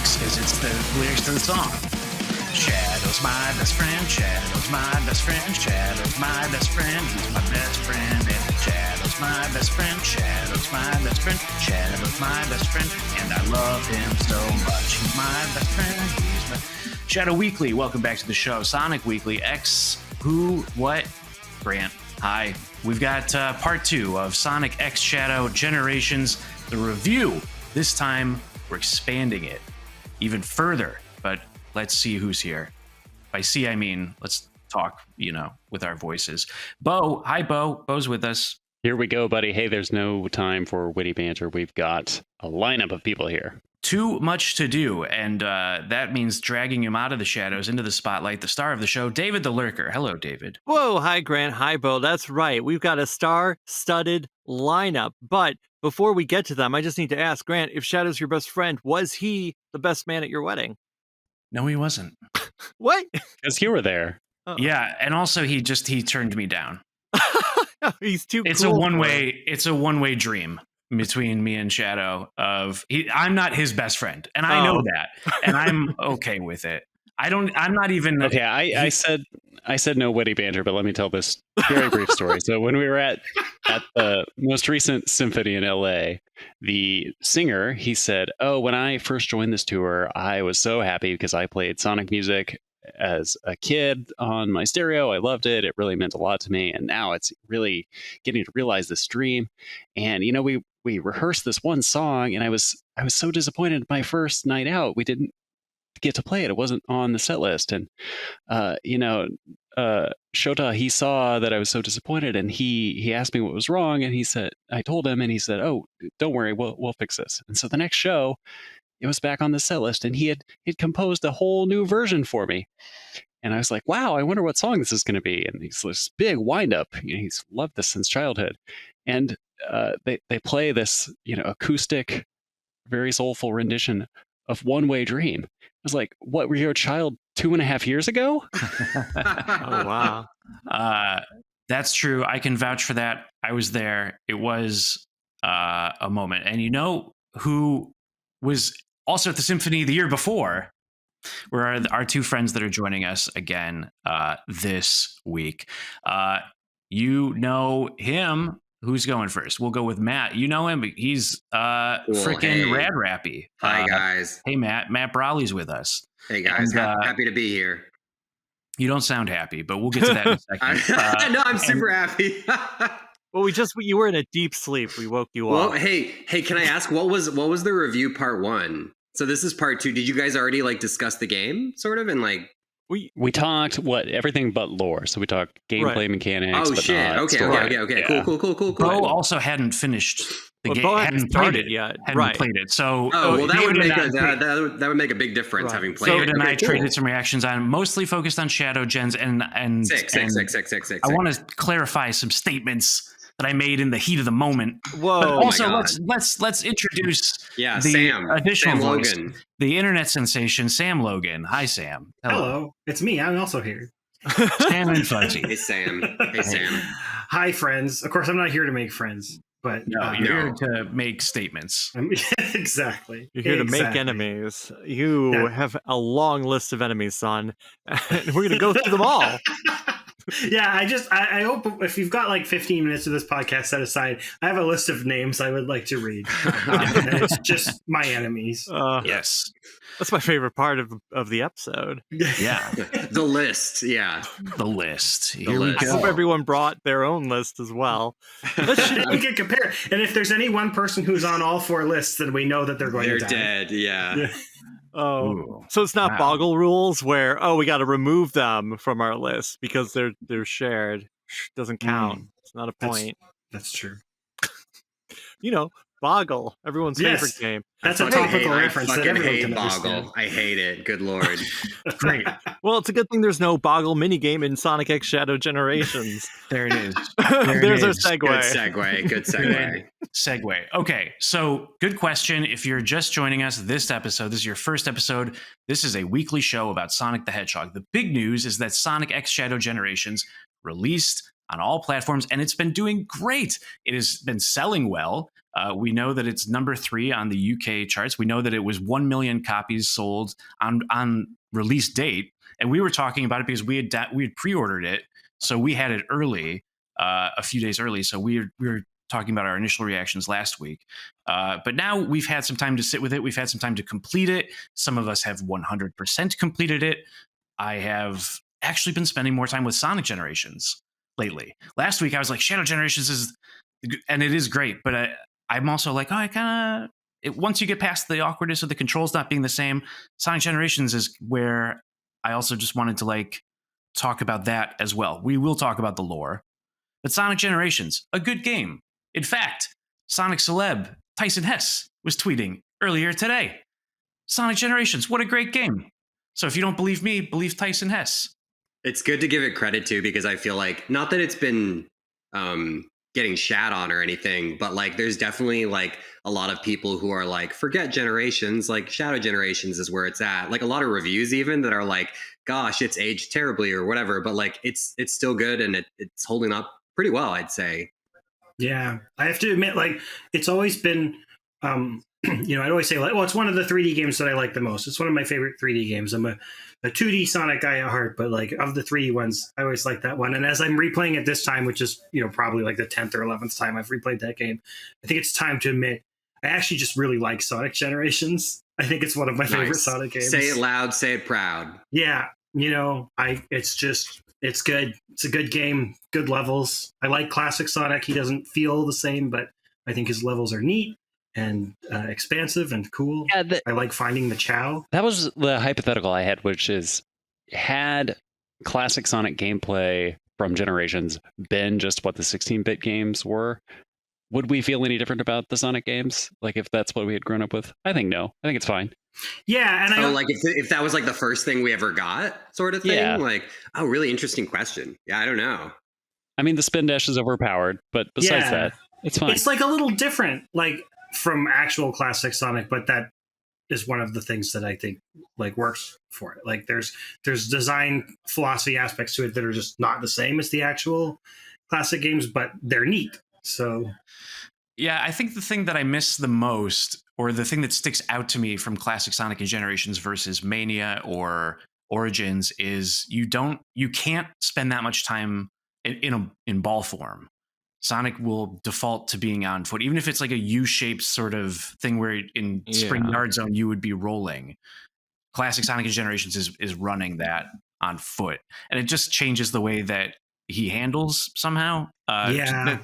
lyrics, because it's the lyrics to the song. Shadow's my best friend, Shadow's my best friend, Shadow's my best friend, he's my best friend, and Shadow's my best friend, Shadow's my best friend, Shadow's my best friend, and I love him so much. He's my best friend, he's my... Shadow Weekly, welcome back to the show. Sonic Weekly, X, Who, What, Grant. Hi. We've got part 2 of Sonic X Shadow Generations, the review. This time, we're expanding it even further, but let's see who's here. By see, I mean, let's talk, with our voices. Bo, hi, Bo. Bo's with us. Here we go, buddy. Hey, there's no time for witty banter. We've got a lineup of people here. Too much to do, and that means dragging him out of the shadows into the spotlight. The star of the show, David the Lurker. Hello, David. Whoa, hi, Grant. Hi, Bo. That's right. We've got a star-studded lineup. But before we get to them, I just need to ask, Grant, if Shadow's your best friend, was he the best man at your wedding? No, he wasn't. What? Because you were there. Oh. Yeah, and also he turned me down. He's too It's cool. It's a one-way dream between me and Shadow I'm not his best friend, and I know that, and I'm okay with it. I'm not even okay. I said no witty banter, but let me tell this very brief story. So when we were at the most recent symphony in LA, the singer, he said, "Oh, when I first joined this tour, I was so happy because I played Sonic music as a kid on my stereo. I loved it. It really meant a lot to me. And now it's really getting to realize this dream. And we rehearsed this one song, and I was so disappointed my first night out. We didn't get to play it. It wasn't on the set list. And Shota, he saw that I was so disappointed, and he asked me what was wrong, and I told him, and he said, "Oh, don't worry, we'll fix this." And so the next show, it was back on the set list, and he'd composed a whole new version for me. And I was like, wow, I wonder what song this is going to be. And he's this big wind up. He's loved this since childhood. And they play this, acoustic, very soulful rendition of One Way Dream. I was like, what, were you a child 2.5 years ago? Oh, wow. That's true. I can vouch for that. I was there. It was a moment. And who was also at the symphony the year before were our two friends that are joining us again this week. You know him. Who's going first? We'll go with Matt. You know him, but he's freaking rad rappy. Hi, guys. Hey, Matt. Matt Brawley's with us. Hey, guys. Happy to be here. You don't sound happy, but we'll get to that in a second. No, I'm super happy. Well, you were in a deep sleep. We woke you up. Well, hey, can I ask what was the review part 1? So this is part 2. Did you guys already discuss the game sort of, and we talked everything but lore. So we talked gameplay mechanics. Oh but shit! Not Okay. Yeah. Cool. Bo also hadn't finished the game. Bo hadn't played it yet. Hadn't played it. So that would make a big difference having played it. David and I traded some reactions on, mostly focused on Shadow Gens and six. I want to clarify some statements that I made in the heat of the moment. Whoa! But also, let's introduce the Sam, additional Sam voice, Logan. The internet sensation, Sam Logan. Hi, Sam. Hello. It's me. I'm also here. Sam and Fuzzy. Hey, Sam. Hi, friends. Of course, I'm not here to make friends, but you're here to make statements. Exactly. You're here to make enemies. You have a long list of enemies, son. And we're going to go through them all. Yeah, I hope if you've got 15 minutes of this podcast set aside, I have a list of names I would like to read. And it's just my enemies. Yes. That's my favorite part of the episode. Yeah. The list. Yeah. The list. Here we go. I hope everyone brought their own list as well. We can compare. And if there's any one person who's on all 4 lists, then we know that they're going to die. They're dead. Yeah. Oh, ooh, so it's not Boggle rules where we got to remove them from our list because they're shared. Doesn't count. It's not a point. That's true. Boggle, everyone's favorite game. That's a topical reference. I fucking hate Boggle. Understand. I hate it. Good lord. Great. Well, it's a good thing there's no Boggle minigame in Sonic X Shadow Generations. There it is. There's our segue. Good segue. Okay, so good question. If you're just joining us this is your first episode. This is a weekly show about Sonic the Hedgehog. The big news is that Sonic X Shadow Generations released on all platforms, and it's been doing great. It has been selling well. We know that it's number 3 on the UK charts. We know that it was 1 million copies sold on release date, and we were talking about it because we had pre-ordered it, so we had it early, a few days early. So we were talking about our initial reactions last week. But now we've had some time to sit with it. We've had some time to complete it. Some of us have 100% completed it. I have actually been spending more time with Sonic Generations lately. Last week I was like, Shadow Generations is, and it is great, but I'm also like, once you get past the awkwardness of the controls not being the same, Sonic Generations is where I also just wanted to like talk about that as well. We will talk about the lore, but Sonic Generations, a good game. In fact, Sonic celeb Tyson Hess was tweeting earlier today, Sonic Generations, what a great game. So if you don't believe me, believe Tyson Hess. It's good to give it credit to, because I feel like, not that it's been getting shat on or anything, but like there's definitely like a lot of people who are like, forget Generations, like Shadow Generations is where it's at. Like a lot of reviews even that are like, gosh, it's aged terribly or whatever, but like it's still good, and it's holding up pretty well, I'd say. Yeah, I have to admit, like, it's always been, I'd always say, like, well, it's one of the 3D games that I like the most. It's one of my favorite 3D games. I'm a 2D Sonic guy at heart, but, like, of the 3D ones, I always like that one. And as I'm replaying it this time, which is, probably like the 10th or 11th time I've replayed that game, I think it's time to admit, I actually just really like Sonic Generations. I think it's one of my favorite Sonic games. Say it loud, say it proud. Yeah, it's good. It's a good game, good levels. I like classic Sonic. He doesn't feel the same, but I think his levels are neat and expansive and cool. Yeah, I like finding the Chow. That was the hypothetical I had, which is, had classic Sonic gameplay from Generations been just what the 16-bit games were, would we feel any different about the Sonic games? Like if that's what we had grown up with? I think no. I think it's fine. Yeah, and like if that was like the first thing we ever got, sort of thing. Yeah. Like, oh, really interesting question. Yeah, I don't know. I mean, the spin dash is overpowered, but besides that, it's fine. It's like a little different, like from actual classic Sonic, but that is one of the things that I think like works for it. Like there's design philosophy aspects to it that are just not the same as the actual classic games, but they're neat. So yeah, I think the thing that I miss the most, or the thing that sticks out to me from classic Sonic and Generations versus Mania or Origins, is you can't spend that much time in ball form. Sonic will default to being on foot, even if it's like a U-shaped sort of thing where in Spring Yard Zone you would be rolling. Classic Sonic and Generations is running that on foot, and it just changes the way that he handles somehow. I don't know.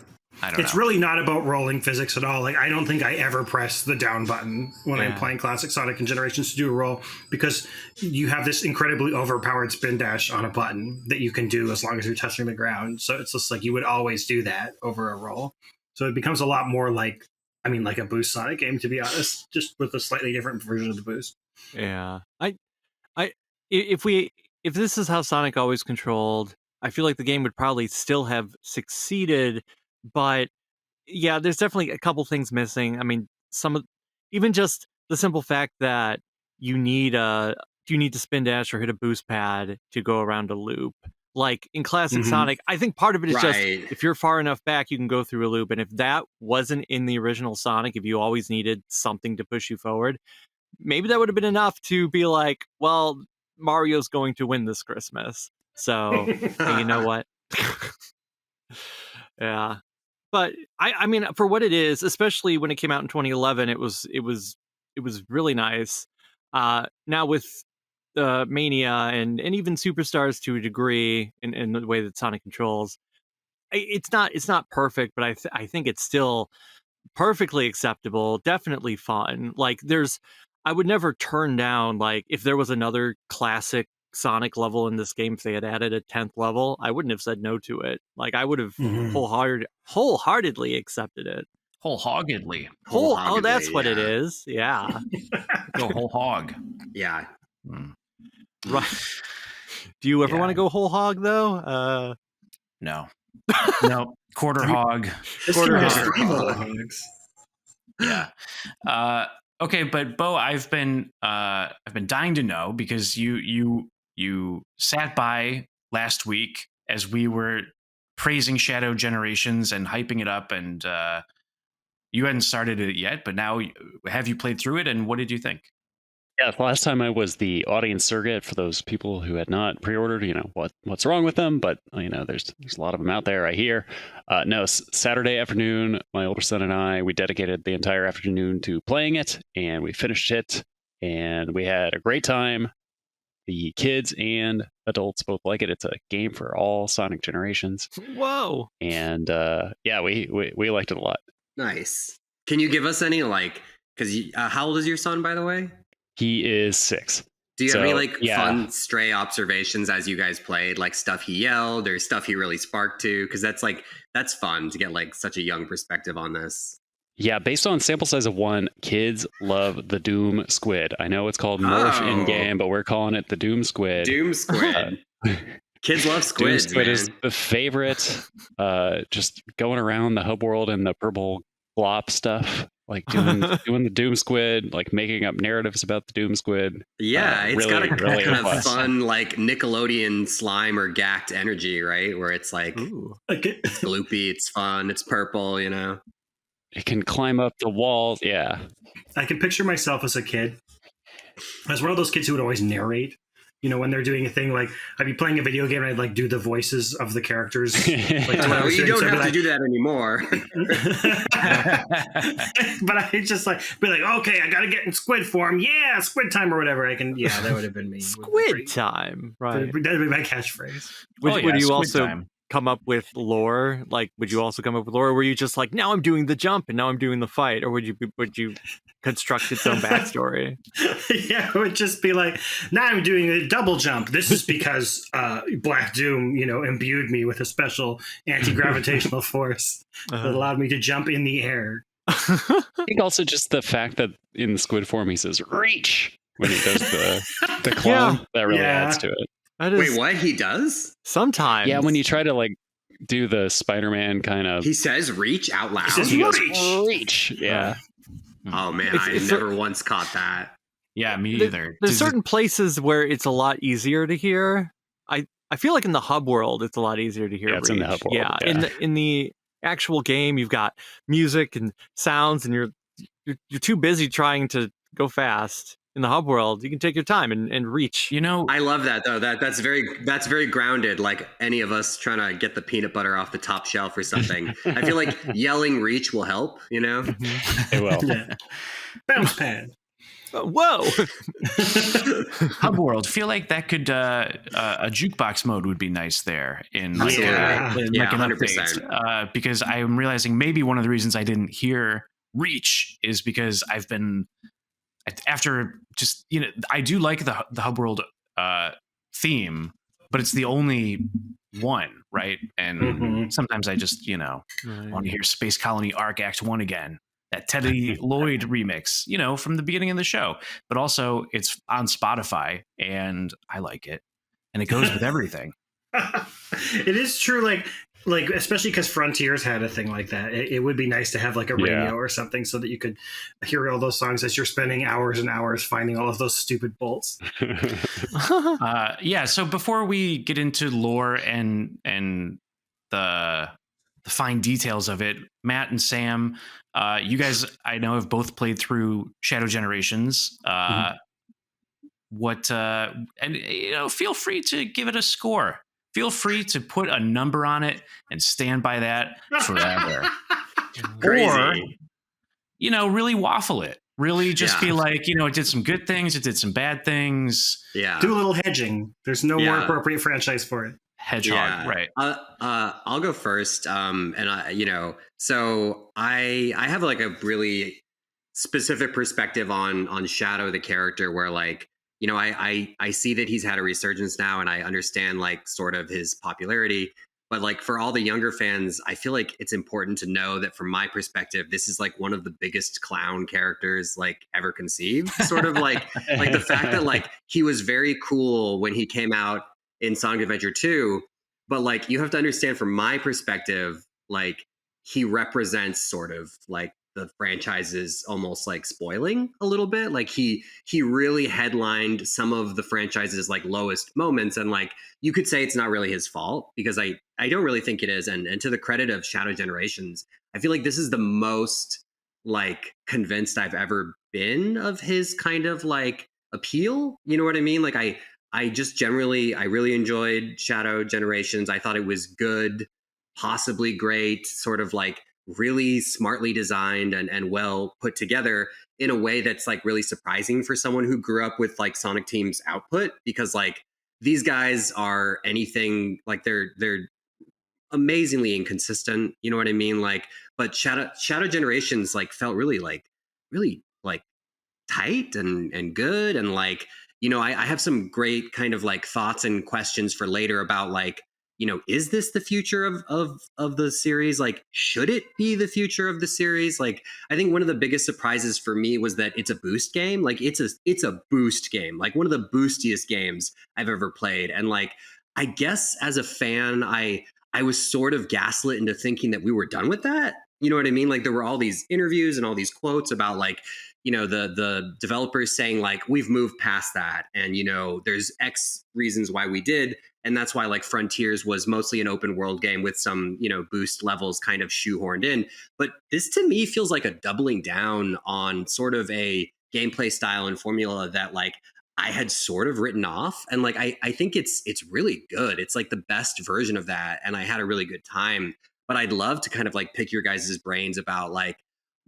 It's really not about rolling physics at all. Like, I don't think I ever press the down button when I'm playing classic Sonic and Generations to do a roll, because you have this incredibly overpowered spin dash on a button that you can do as long as you're touching the ground. So it's just like you would always do that over a roll. So it becomes a lot more like a boost Sonic game, to be honest, just with a slightly different version of the boost. Yeah. If this is how Sonic always controlled, I feel like the game would probably still have succeeded. But yeah, there's definitely a couple things missing. I mean, even just the simple fact that you need to spin dash or hit a boost pad to go around a loop. Like in classic Sonic, I think part of it is just if you're far enough back, you can go through a loop. And if that wasn't in the original Sonic, if you always needed something to push you forward, maybe that would have been enough to be like, well, Mario's going to win this Christmas. So you know what? Yeah. But I mean, for what it is, especially when it came out in 2011, it was really nice. Now with Mania and even Superstars to a degree in the way that Sonic controls, it's not perfect, but I think it's still perfectly acceptable. Definitely fun. Like I would never turn down, like, if there was another classic Sonic level in this game, if they had added a 10th level, I wouldn't have said no to it. Like, I would have wholeheartedly accepted it. Wholeheartedly. Oh, that's what it is. Yeah. Go whole hog. Yeah. Right. Do you ever want to go whole hog though? No. No. Quarter hog. Quarter hog. Yeah. Okay, but Bo, I've been dying to know, because you sat by last week as we were praising Shadow Generations and hyping it up, and you hadn't started it yet, but now have you played through it, and what did you think? Yeah, the last time I was the audience surrogate for those people who had not pre-ordered. What's wrong with them? But there's a lot of them out there, I hear. No, Saturday afternoon, my older son and I, we dedicated the entire afternoon to playing it, and we finished it, and we had a great time. The kids and adults both like it. It's a game for all Sonic generations. Whoa! And we liked it a lot. Nice. Can you give us any because how old is your son, by the way? He is 6. Do you have any yeah. fun stray observations as you guys played, like stuff he yelled or stuff he really sparked to? Because that's fun to get such a young perspective on this. Yeah, based on sample size of 1, kids love the Doom Squid. I know it's called Morph in game, but we're calling it the Doom Squid. Doom Squid. Kids love squids. Doom Squid man. is the favorite. Just going around the hub world and the purple glop stuff. Doing the Doom Squid, making up narratives about the Doom Squid. Yeah, it's really, got a really kind of fun, Nickelodeon slime or gacked energy, right? Where it's it's gloopy, it's fun, it's purple, It can climb up the walls. Yeah. I can picture myself as a kid. As one of those kids who would always narrate. When they're doing a thing, I'd be playing a video game and I'd do the voices of the characters. You don't have to do that anymore. But I just be okay, I gotta get in squid form. Yeah, squid time or whatever. That would have been me. Squid time, right? That'd be my catchphase. Would you Squid also time. come up with lore? Would you also come up with lore? Or were you just now I'm doing the jump and now I'm doing the fight? Or would you construct its own backstory? Yeah, it would just be now I'm doing a double jump. This is because Black Doom, imbued me with a special anti-gravitational force that allowed me to jump in the air. I think also just the fact that in the squid form he says "reach" when he does the clone. That really adds to it. Wait, what? He does? Sometimes. Yeah, when you try to do the Spider-Man kind of. He says "reach" out loud. He goes, reach. "reach." Yeah. Oh man, I never once caught that. Yeah, me either. There's certain places where it's a lot easier to hear. I feel like in the hub world, it's a lot easier to hear. Yeah, it's in the hub world. Yeah, Yeah. in the actual game, you've got music and sounds, and you're too busy trying to go fast. In the hub world, you can take your time and reach. I love that though. That's very grounded. Like any of us trying to get the peanut butter off the top shelf or something. I feel like yelling "reach" will help. It will. Yeah. Bounce pad. Whoa! Hub world. Feel like that could a jukebox mode would be nice there in an 100%. because I am realizing maybe one of the reasons I didn't hear "reach" is because I've been after just I do like the hub world theme, but it's the only one, right? And sometimes I just want to hear Space Colony Arc Act 1 again. That Teddy Lloyd remix, from the beginning of the show. But also, it's on Spotify, and I like it, and it goes with everything. It is true, like especially because Frontiers had a thing like that. It would be nice to have a radio or something so that you could hear all those songs as you're spending hours and hours finding all of those stupid bolts. So before we get into lore and the fine details of it, Matt and Sam, you guys I know have both played through Shadow Generations. Feel free to give it a score. Feel free to put a number on it and stand by that forever. Crazy. Or, really waffle it. Really just be like, it did some good things, it did some bad things. Yeah. Do a little hedging. There's no more appropriate franchise for it. Hedgehog, right? I'll go first. So I have a really specific perspective on Shadow the character, where I see that he's had a resurgence now, and I understand sort of his popularity. But for all the younger fans, I feel like it's important to know that from my perspective, this is one of the biggest clown characters ever conceived. Sort of like the fact that he was very cool when he came out in Sonic Adventure 2, but you have to understand from my perspective, he represents sort of the the franchise is almost like spoiling a little bit. Like he really headlined some of the franchise's like lowest moments, and like you could say it's not really his fault, because I don't really think it is. And to the credit of Shadow Generations, I feel like this is the most like convinced I've ever been of his kind of like appeal. You know what I mean? Like I just generally I really enjoyed Shadow Generations. I thought it was good, possibly great, sort of like really smartly designed and well put together in a way that's like really surprising for someone who grew up with like Sonic Team's output, because like these guys are anything like they're amazingly inconsistent, you know what I mean? Like, but Shadow Generations like felt really like tight and good, and like, you know, I have some great kind of like thoughts and questions for later about like, you know, is this the future of the series? Like, should it be the future of the series? Like, I think one of the biggest surprises for me was that it's a boost game. Like, it's a boost game, like one of the boostiest games I've ever played. And like, I guess as a fan, I was sort of gaslit into thinking that we were done with that. You know what I mean? Like, there were all these interviews and all these quotes about like, you know, the developers saying like, we've moved past that, and you know, there's X reasons why we did, and that's why like Frontiers was mostly an open world game with some, you know, boost levels kind of shoehorned in. But this to me feels like a doubling down on sort of a gameplay style and formula that like I had sort of written off. And like I think it's really good. It's like the best version of that, and I had a really good time. But I'd love to kind of like pick your guys' brains about like,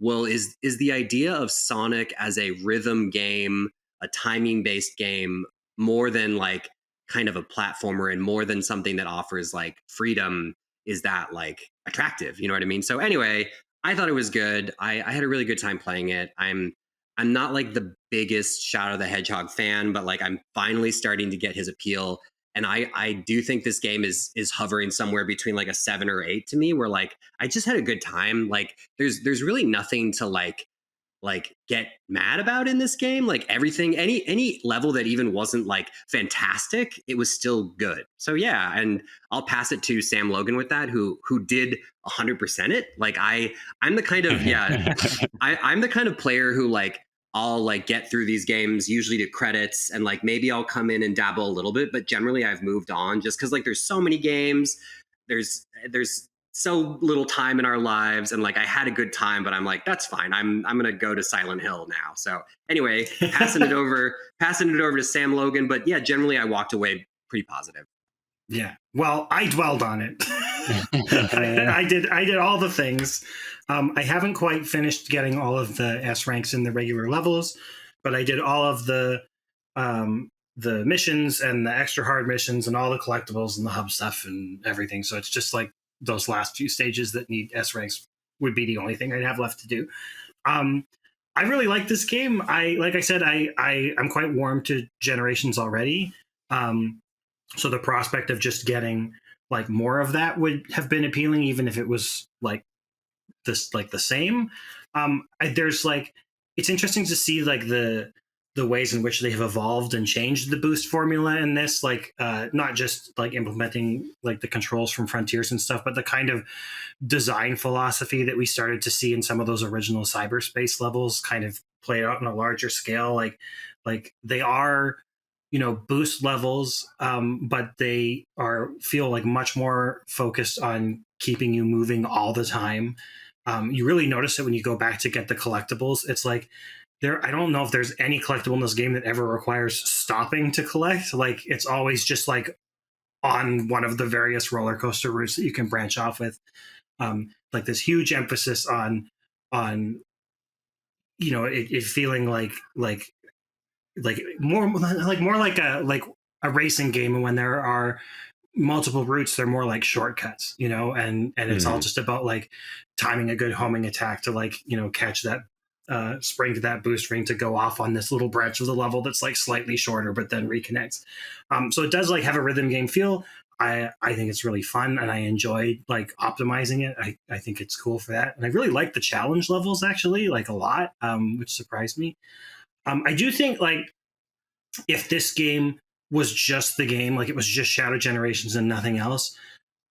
well, is the idea of Sonic as a rhythm game, a timing based game, more than like kind of a platformer and more than something that offers like freedom? Is that like attractive? You know what I mean? So anyway, I thought it was good. I had a really good time playing it. I'm not like the biggest Shadow the Hedgehog fan, but like I'm finally starting to get his appeal. And I do think this game is hovering somewhere between like a 7 or 8 to me, where like I just had a good time. Like there's really nothing to like get mad about in this game. Like everything, any level that even wasn't like fantastic, it was still good. So yeah, and I'll pass it to Sam Logan with that, who did 100% it. Like I'm the kind of I'm the kind of player who like I'll like get through these games usually to credits, and like maybe I'll come in and dabble a little bit, but generally I've moved on just because like there's so many games, there's so little time in our lives, and like I had a good time, but I'm like, that's fine. I'm gonna go to Silent Hill now. So anyway, passing it over to Sam Logan. But yeah, generally I walked away pretty positive. Yeah. Well, I dwelled on it. I did all the things. I haven't quite finished getting all of the S ranks in the regular levels, but I did all of the missions and the extra hard missions and all the collectibles and the hub stuff and everything. So it's just like those last few stages that need S ranks would be the only thing I'd have left to do. I really like this game. Like I said, I'm quite warm to Generations already. So the prospect of just getting like more of that would have been appealing, even if it was like this, like the same. There's like, it's interesting to see like the ways in which they have evolved and changed the boost formula in this, like not just like implementing like the controls from Frontiers and stuff, but the kind of design philosophy that we started to see in some of those original cyberspace levels kind of played out on a larger scale. Like they are, you know, boost levels, but they feel like much more focused on keeping you moving all the time. You really notice it when you go back to get the collectibles. It's like I don't know if there's any collectible in this game that ever requires stopping to collect. Like it's always just like on one of the various roller coaster routes that you can branch off with. Like this huge emphasis on you know, it feeling like more like a racing game, and when there are multiple routes, they're more like shortcuts, you know, and it's all just about like timing a good homing attack to like, you know, catch that spring to that boost ring to go off on this little branch of the level that's like slightly shorter but then reconnects. So it does like have a rhythm game feel. I think it's really fun, and I enjoy like optimizing it. I think it's cool for that, and I really like the challenge levels actually, like a lot, which surprised me. I do think like if this game was just the game, like it was just Shadow Generations and nothing else,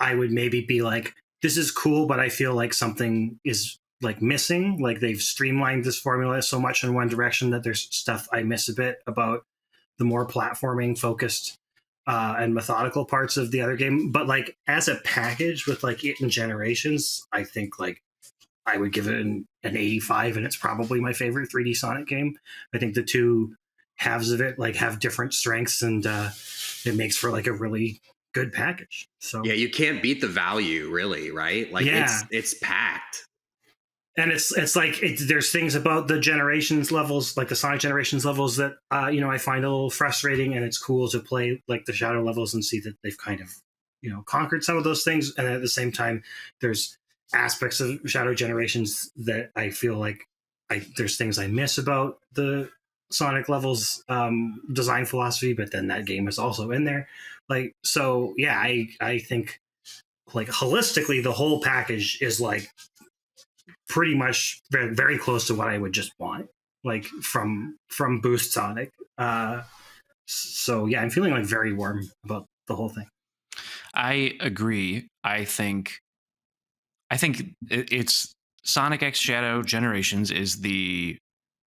I would maybe be like, this is cool, but I feel like something is like missing. Like they've streamlined this formula so much in one direction that there's stuff I miss a bit about the more platforming focused and methodical parts of the other game. But like as a package with like it and Generations, I think like I would give it an 85, and it's probably my favorite 3D Sonic game. I think the two halves of it like have different strengths, and it makes for like a really good package. So Yeah, you can't beat the value, really, right? Like Yeah. it's packed. and it's like there's things about the Generations levels, like the Sonic Generations levels, that I find a little frustrating, and it's cool to play like the Shadow levels and see that they've kind of conquered some of those things. And at the same time, there's aspects of Shadow Generations that I feel like there's things I miss about the Sonic levels design philosophy, but then that game is also in there. Like, so yeah, I think like holistically the whole package is like pretty much very, very close to what I would just want, like from Boost Sonic. So yeah, I'm feeling like very warm about the whole thing. I agree. I think it's Sonic X Shadow Generations is the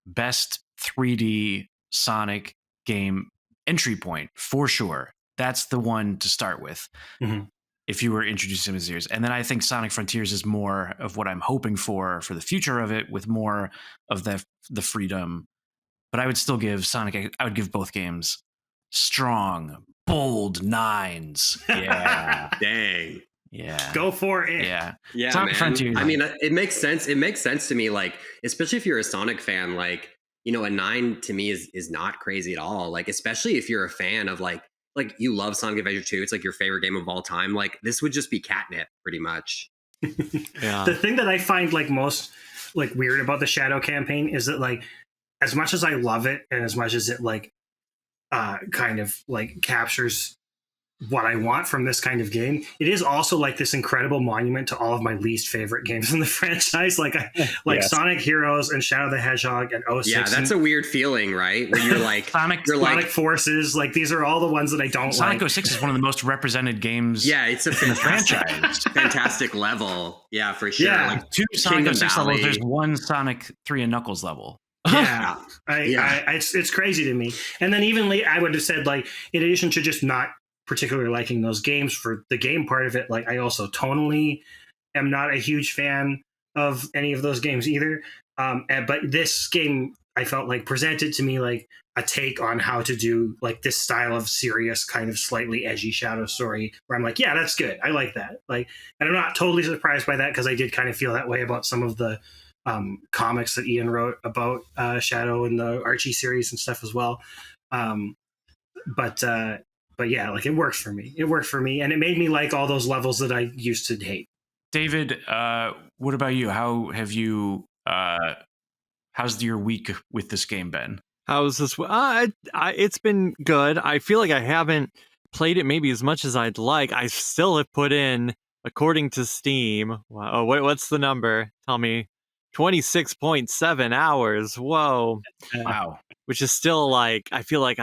best 3D Sonic game entry point for sure. That's the one to start with. Mhm. If you were introduced to the series. And then I think Sonic Frontiers is more of what I'm hoping for the future of it, with more of the freedom. But I would still give I would give both games strong, bold 9s. Yeah. Dang. Yeah. Go for it. Yeah. Yeah, Sonic man. Frontiers. I mean, it makes sense. It makes sense to me, like, especially if you're a Sonic fan, like, a 9 to me is not crazy at all. Like, especially if you're a fan of like you love Sonic Adventure 2, it's like your favorite game of all time. Like, this would just be catnip pretty much. Yeah. The thing that I find like most like weird about the Shadow campaign is that like as much as I love it and as much as it like kind of like captures what I want from this kind of game, it is also like this incredible monument to all of my least favorite games in the franchise. Like Yes. Sonic Heroes and Shadow the Hedgehog and 06. Yeah, that's a weird feeling, right? Where you're like, Sonic Sonic Forces. Like these are all the ones that I don't Sonic like. 06 is one of the most represented games. yeah, it's a in the fantastic, franchise. fantastic level. Yeah, for sure. Yeah. Like, Two Sonic Kingdom 06 Valley. levels. There's one Sonic 3 and Knuckles level. Yeah, Yeah. it's crazy to me. And then even I would have said like, in addition to just not particularly liking those games for the game part of it, like I also tonally am not a huge fan of any of those games either. But this game I felt like presented to me like a take on how to do like this style of serious kind of slightly edgy Shadow story, where I'm like, yeah, that's good. I like that. Like, and I'm not totally surprised by that, because I did kind of feel that way about some of the comics that Ian wrote about Shadow and the Archie series and stuff as well. But yeah, like it works for me. It worked for me, and it made me like all those levels that I used to hate. David, what about you? How have you? How's your week with this game been? How's this? It's been good. I feel like I haven't played it maybe as much as I'd like. I still have put in, according to Steam. Wow, what's the number? Tell me. 26.7 hours. Whoa. Wow. Which is still like, I feel like,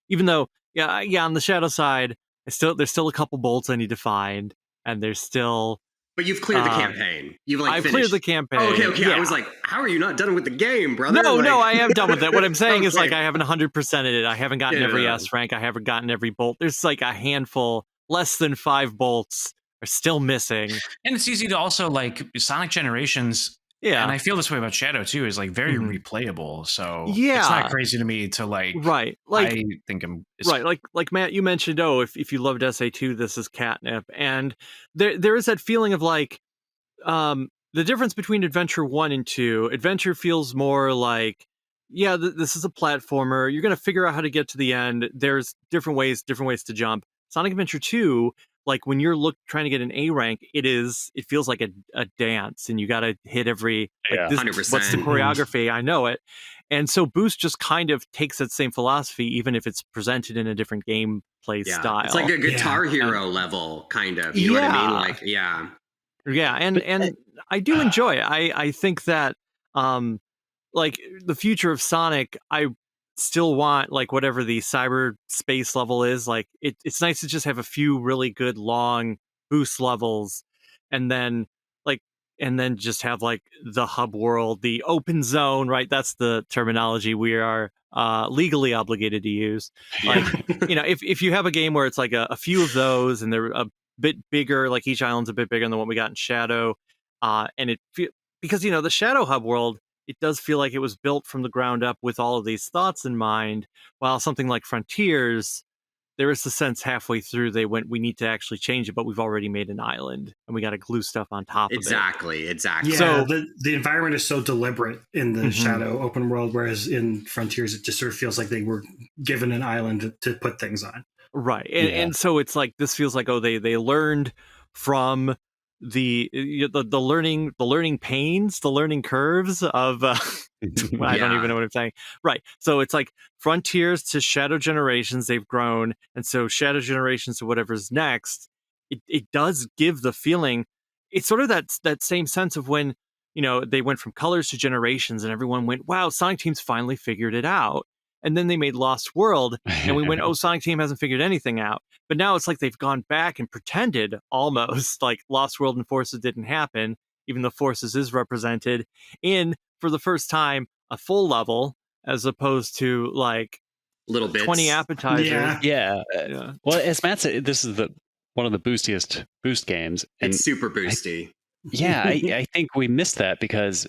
even though, yeah, on the Shadow side, there's still a couple bolts I need to find, and there's still. But you've cleared the campaign. You've like I've finished. cleared the campaign. Oh, okay. Yeah. I was like, how are you not done with the game, brother? No, Like- I am done with it. What I'm saying is, like, Okay. I haven't 100%ed it. I haven't gotten every Yeah. S rank. I haven't gotten every bolt. There's like a handful, less than 5 bolts are still missing. And it's easy to also like Sonic Generations. Yeah. And I feel this way about Shadow too, is like very Mhm. replayable. So Yeah. it's not crazy to me to like, Right. Like, I think I'm right, like Matt, you mentioned, if you loved SA2, this is catnip, and there is that feeling of like, the difference between Adventure 1 and 2. Adventure feels more like, yeah, this is a platformer. You're gonna figure out how to get to the end. There's different ways to jump. Sonic Adventure 2, like when you're trying to get an A rank, it feels like a dance, and you got to hit every Yeah. 100%. what's the choreography? I know it. And so Boost just kind of takes that same philosophy, even if it's presented in a different gameplay Yeah. style. It's like a Guitar Hero level, kind of. You know what I mean? Like, yeah. Yeah, and I do enjoy it. I think that like the future of Sonic, I still want like whatever the cyberspace level is. Like it's nice to just have a few really good long boost levels, and then like and then just have like the hub world, the open zone, right? That's the terminology we are legally obligated to use. Like, if you have a game where it's like a few of those and they're a bit bigger, like each island's a bit bigger than what we got in Shadow, and because the Shadow hub world, it does feel like it was built from the ground up with all of these thoughts in mind, while something like Frontiers, there is the sense halfway through they went, we need to actually change it, but we've already made an island and we got to glue stuff on top of it. Exactly. Yeah, So the environment is so deliberate in the Shadow open world, whereas in Frontiers, it just sort of feels like they were given an island to put things on. right, and so it's like this feels like they learned from the learning pains, the learning curves of I don't even know what I'm saying. Right. So it's like Frontiers to Shadow Generations, they've grown, and so Shadow Generations to whatever's next, it does give the feeling. It's sort of that same sense of when they went from Colors to Generations, and everyone went, "Wow, Sonic Team's finally figured it out." And then they made Lost World, and we went, "Oh, Sonic Team hasn't figured anything out." But now it's like they've gone back and pretended almost like Lost World and Forces didn't happen, even though Forces is represented in, for the first time, a full level, as opposed to like little bits, 20 appetizers. Yeah. Well, as Matt said, this is one of the boostiest boost games. And it's super boosty. I think we missed that because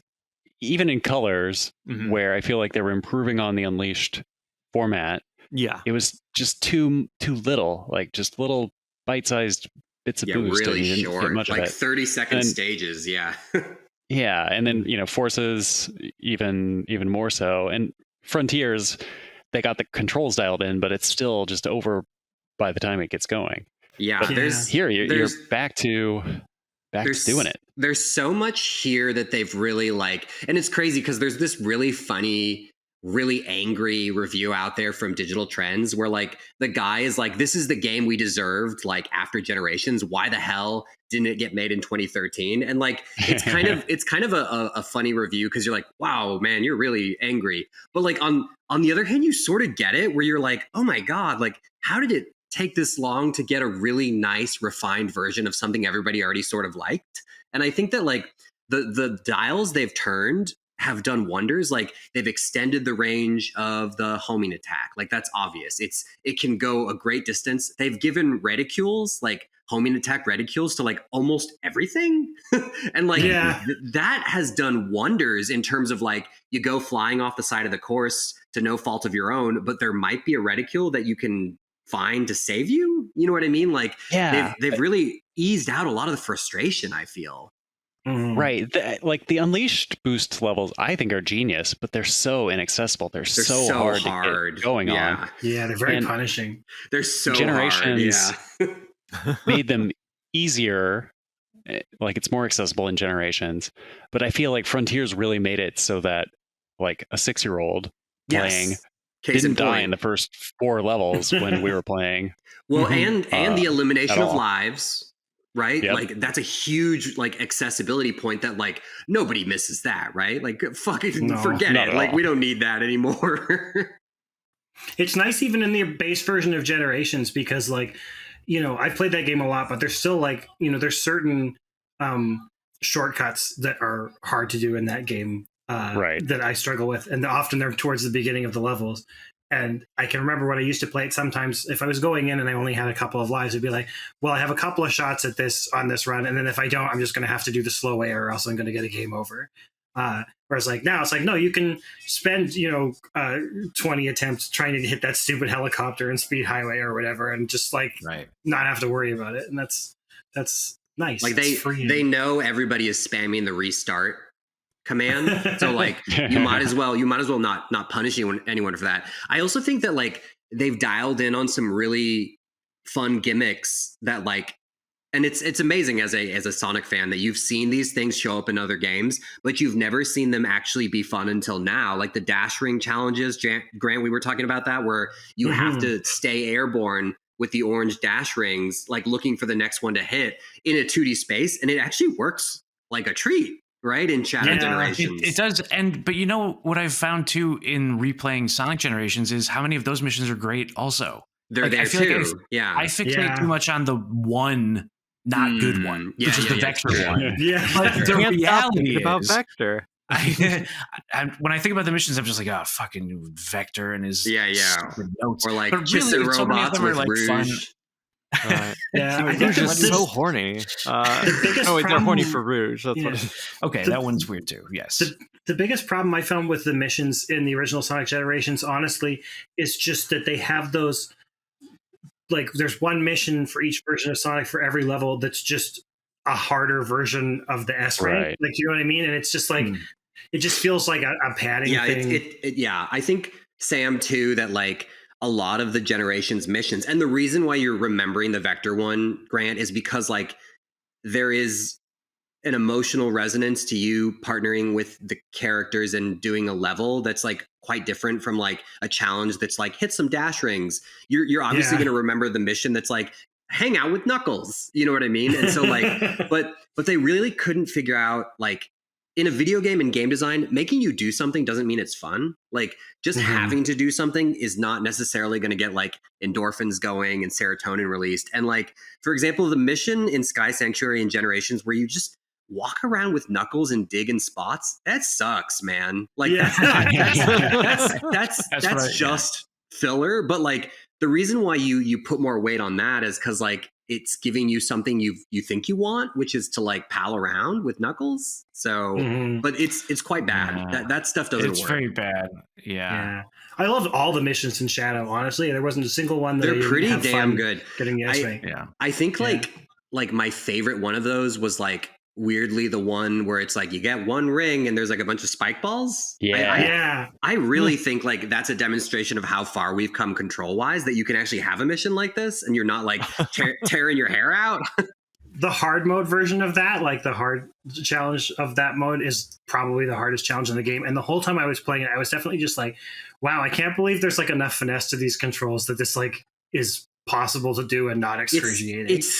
even in Colors, where I feel like they were improving on the Unleashed format, it was just too little, like just little bite-sized bits of boost. Really and you didn't short, get much like of it. 30-second stages. Yeah. Yeah, and then Forces even more so, and Frontiers, they got the controls dialed in, but it's still just over by the time it gets going. Yeah, but you're back to doing it. There's so much here that they've really and it's crazy because there's this really funny, really angry review out there from Digital Trends where the guy is like, "This is the game we deserved after Generations. Why the hell didn't it get made in 2013?" And it's kind of a funny review because you're like, "Wow, man, you're really angry." But on the other hand, you sort of get it where you're like, "Oh my God, how did it take this long to get a really nice refined version of something everybody already sort of liked?" And I think that the dials they've turned have done wonders. They've extended the range of the homing attack. That's obvious. It can go a great distance. They've given reticules, homing attack reticules to almost everything. And that has done wonders in terms of you go flying off the side of the course to no fault of your own, but there might be a reticule that you can find to save you. You know what I mean? They've really eased out a lot of the frustration, I feel. Right. The Unleashed boost levels, I think, are genius, but they're so inaccessible. They're so hard to get going on. Yeah, they're very punishing. They're so Generations hard. Yeah. made them easier. It's more accessible in Generations. But I feel like Frontiers really made it so that a 6-year-old playing didn't die in the first 4 levels when we were playing. Well, and the elimination of lives. Right? Yep. That's a huge accessibility point that nobody misses that, right? Fucking forget it. We don't need that anymore. It's nice even in the base version of Generations because I've played that game a lot, but there's still there's certain shortcuts that are hard to do in that game that I struggle with, and often they're towards the beginning of the levels. And I can remember when I used to play it, sometimes if I was going in and I only had a couple of lives, it'd be like, well, I have a couple of shots at this on this run. And then if I don't, I'm just going to have to do the slow way or else I'm going to get a game over. Whereas now it's no, you can spend, 20 attempts trying to hit that stupid helicopter and speed highway or whatever. And just not have to worry about it. And that's nice. They know everybody is spamming the restart command, so you might as well not punish anyone for that. I also think that they've dialed in on some really fun gimmicks that and it's amazing as a Sonic fan that you've seen these things show up in other games, but you've never seen them actually be fun until now. The dash ring challenges, Grant, we were talking about that, where you have to stay airborne with the orange dash rings, looking for the next one to hit in a 2D space, and it actually works like a treat. Right, in Shadow Generations. It does. But you know what I've found too in replaying Sonic Generations is how many of those missions are great also. They're there too. I fixate too much on the one not good one, Yeah, which is yeah, the yeah. Vector one. Yeah. But the Can't stop thinking reality about is, Vector. when I think about the missions, I'm just like, oh, fucking Vector and his Yeah, yeah. stupid notes. Or like But kissing really, so many of robots them are with like Rouge. fun. Right. Yeah, I think Rouge the, is so horny. the biggest oh wait, they're horny problem- for Rouge. That's what yeah. it is. Okay, that one's weird too. Yes. the biggest problem I found with the missions in the original Sonic Generations, honestly, is just that they have those, like, there's one mission for each version of Sonic for every level that's just a harder version of the S rank. Right. Like, you know what I mean? And it's just like, it just feels like a padding Yeah, thing. yeah. I think, Sam, too, that like a lot of the Generations missions, and the reason why you're remembering the Vector one, Grant, is because like there is an emotional resonance to you partnering with the characters and doing a level that's like quite different from like a challenge that's like hit some dash rings. You're obviously Yeah. going to remember the mission that's like hang out with Knuckles. You know what I mean? And so like, but they really couldn't figure out like in a video game and game design, making you do something doesn't mean it's fun. Like just having to do something is not necessarily going to get like endorphins going and serotonin released. And like, for example, the mission in Sky Sanctuary and Generations where you just walk around with Knuckles and dig in spots, that sucks, man. Like Yeah. that's right, just filler. But like the reason why you put more weight on that is because like it's giving you something you think you want, which is to like pal around with Knuckles. So, but it's quite bad. Yeah. That stuff doesn't It's work. very bad. Yeah. Yeah. I loved all the missions in Shadow, honestly. There wasn't a single one that I They're didn't pretty have damn fun good. getting the S rank. Yeah. I think like my favorite one of those was like weirdly the one where it's like you get one ring and there's like a bunch of spike balls. Yeah. Yeah. I really think like that's a demonstration of how far we've come control wise, that you can actually have a mission like this and you're not like tearing your hair out. The hard mode version of that, like the hard challenge of that mode, is probably the hardest challenge in the game. And the whole time I was playing it, I was definitely just like, wow, I can't believe there's like enough finesse to these controls that this like is possible to do and not excruciating. It's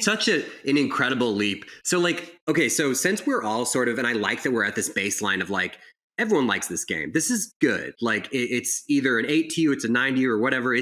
such an incredible leap. So like, okay, so since we're all sort of, and I like that we're at this baseline of like, everyone likes this game. This is good. Like it's either an 8 to you, it's a 9 to you or whatever.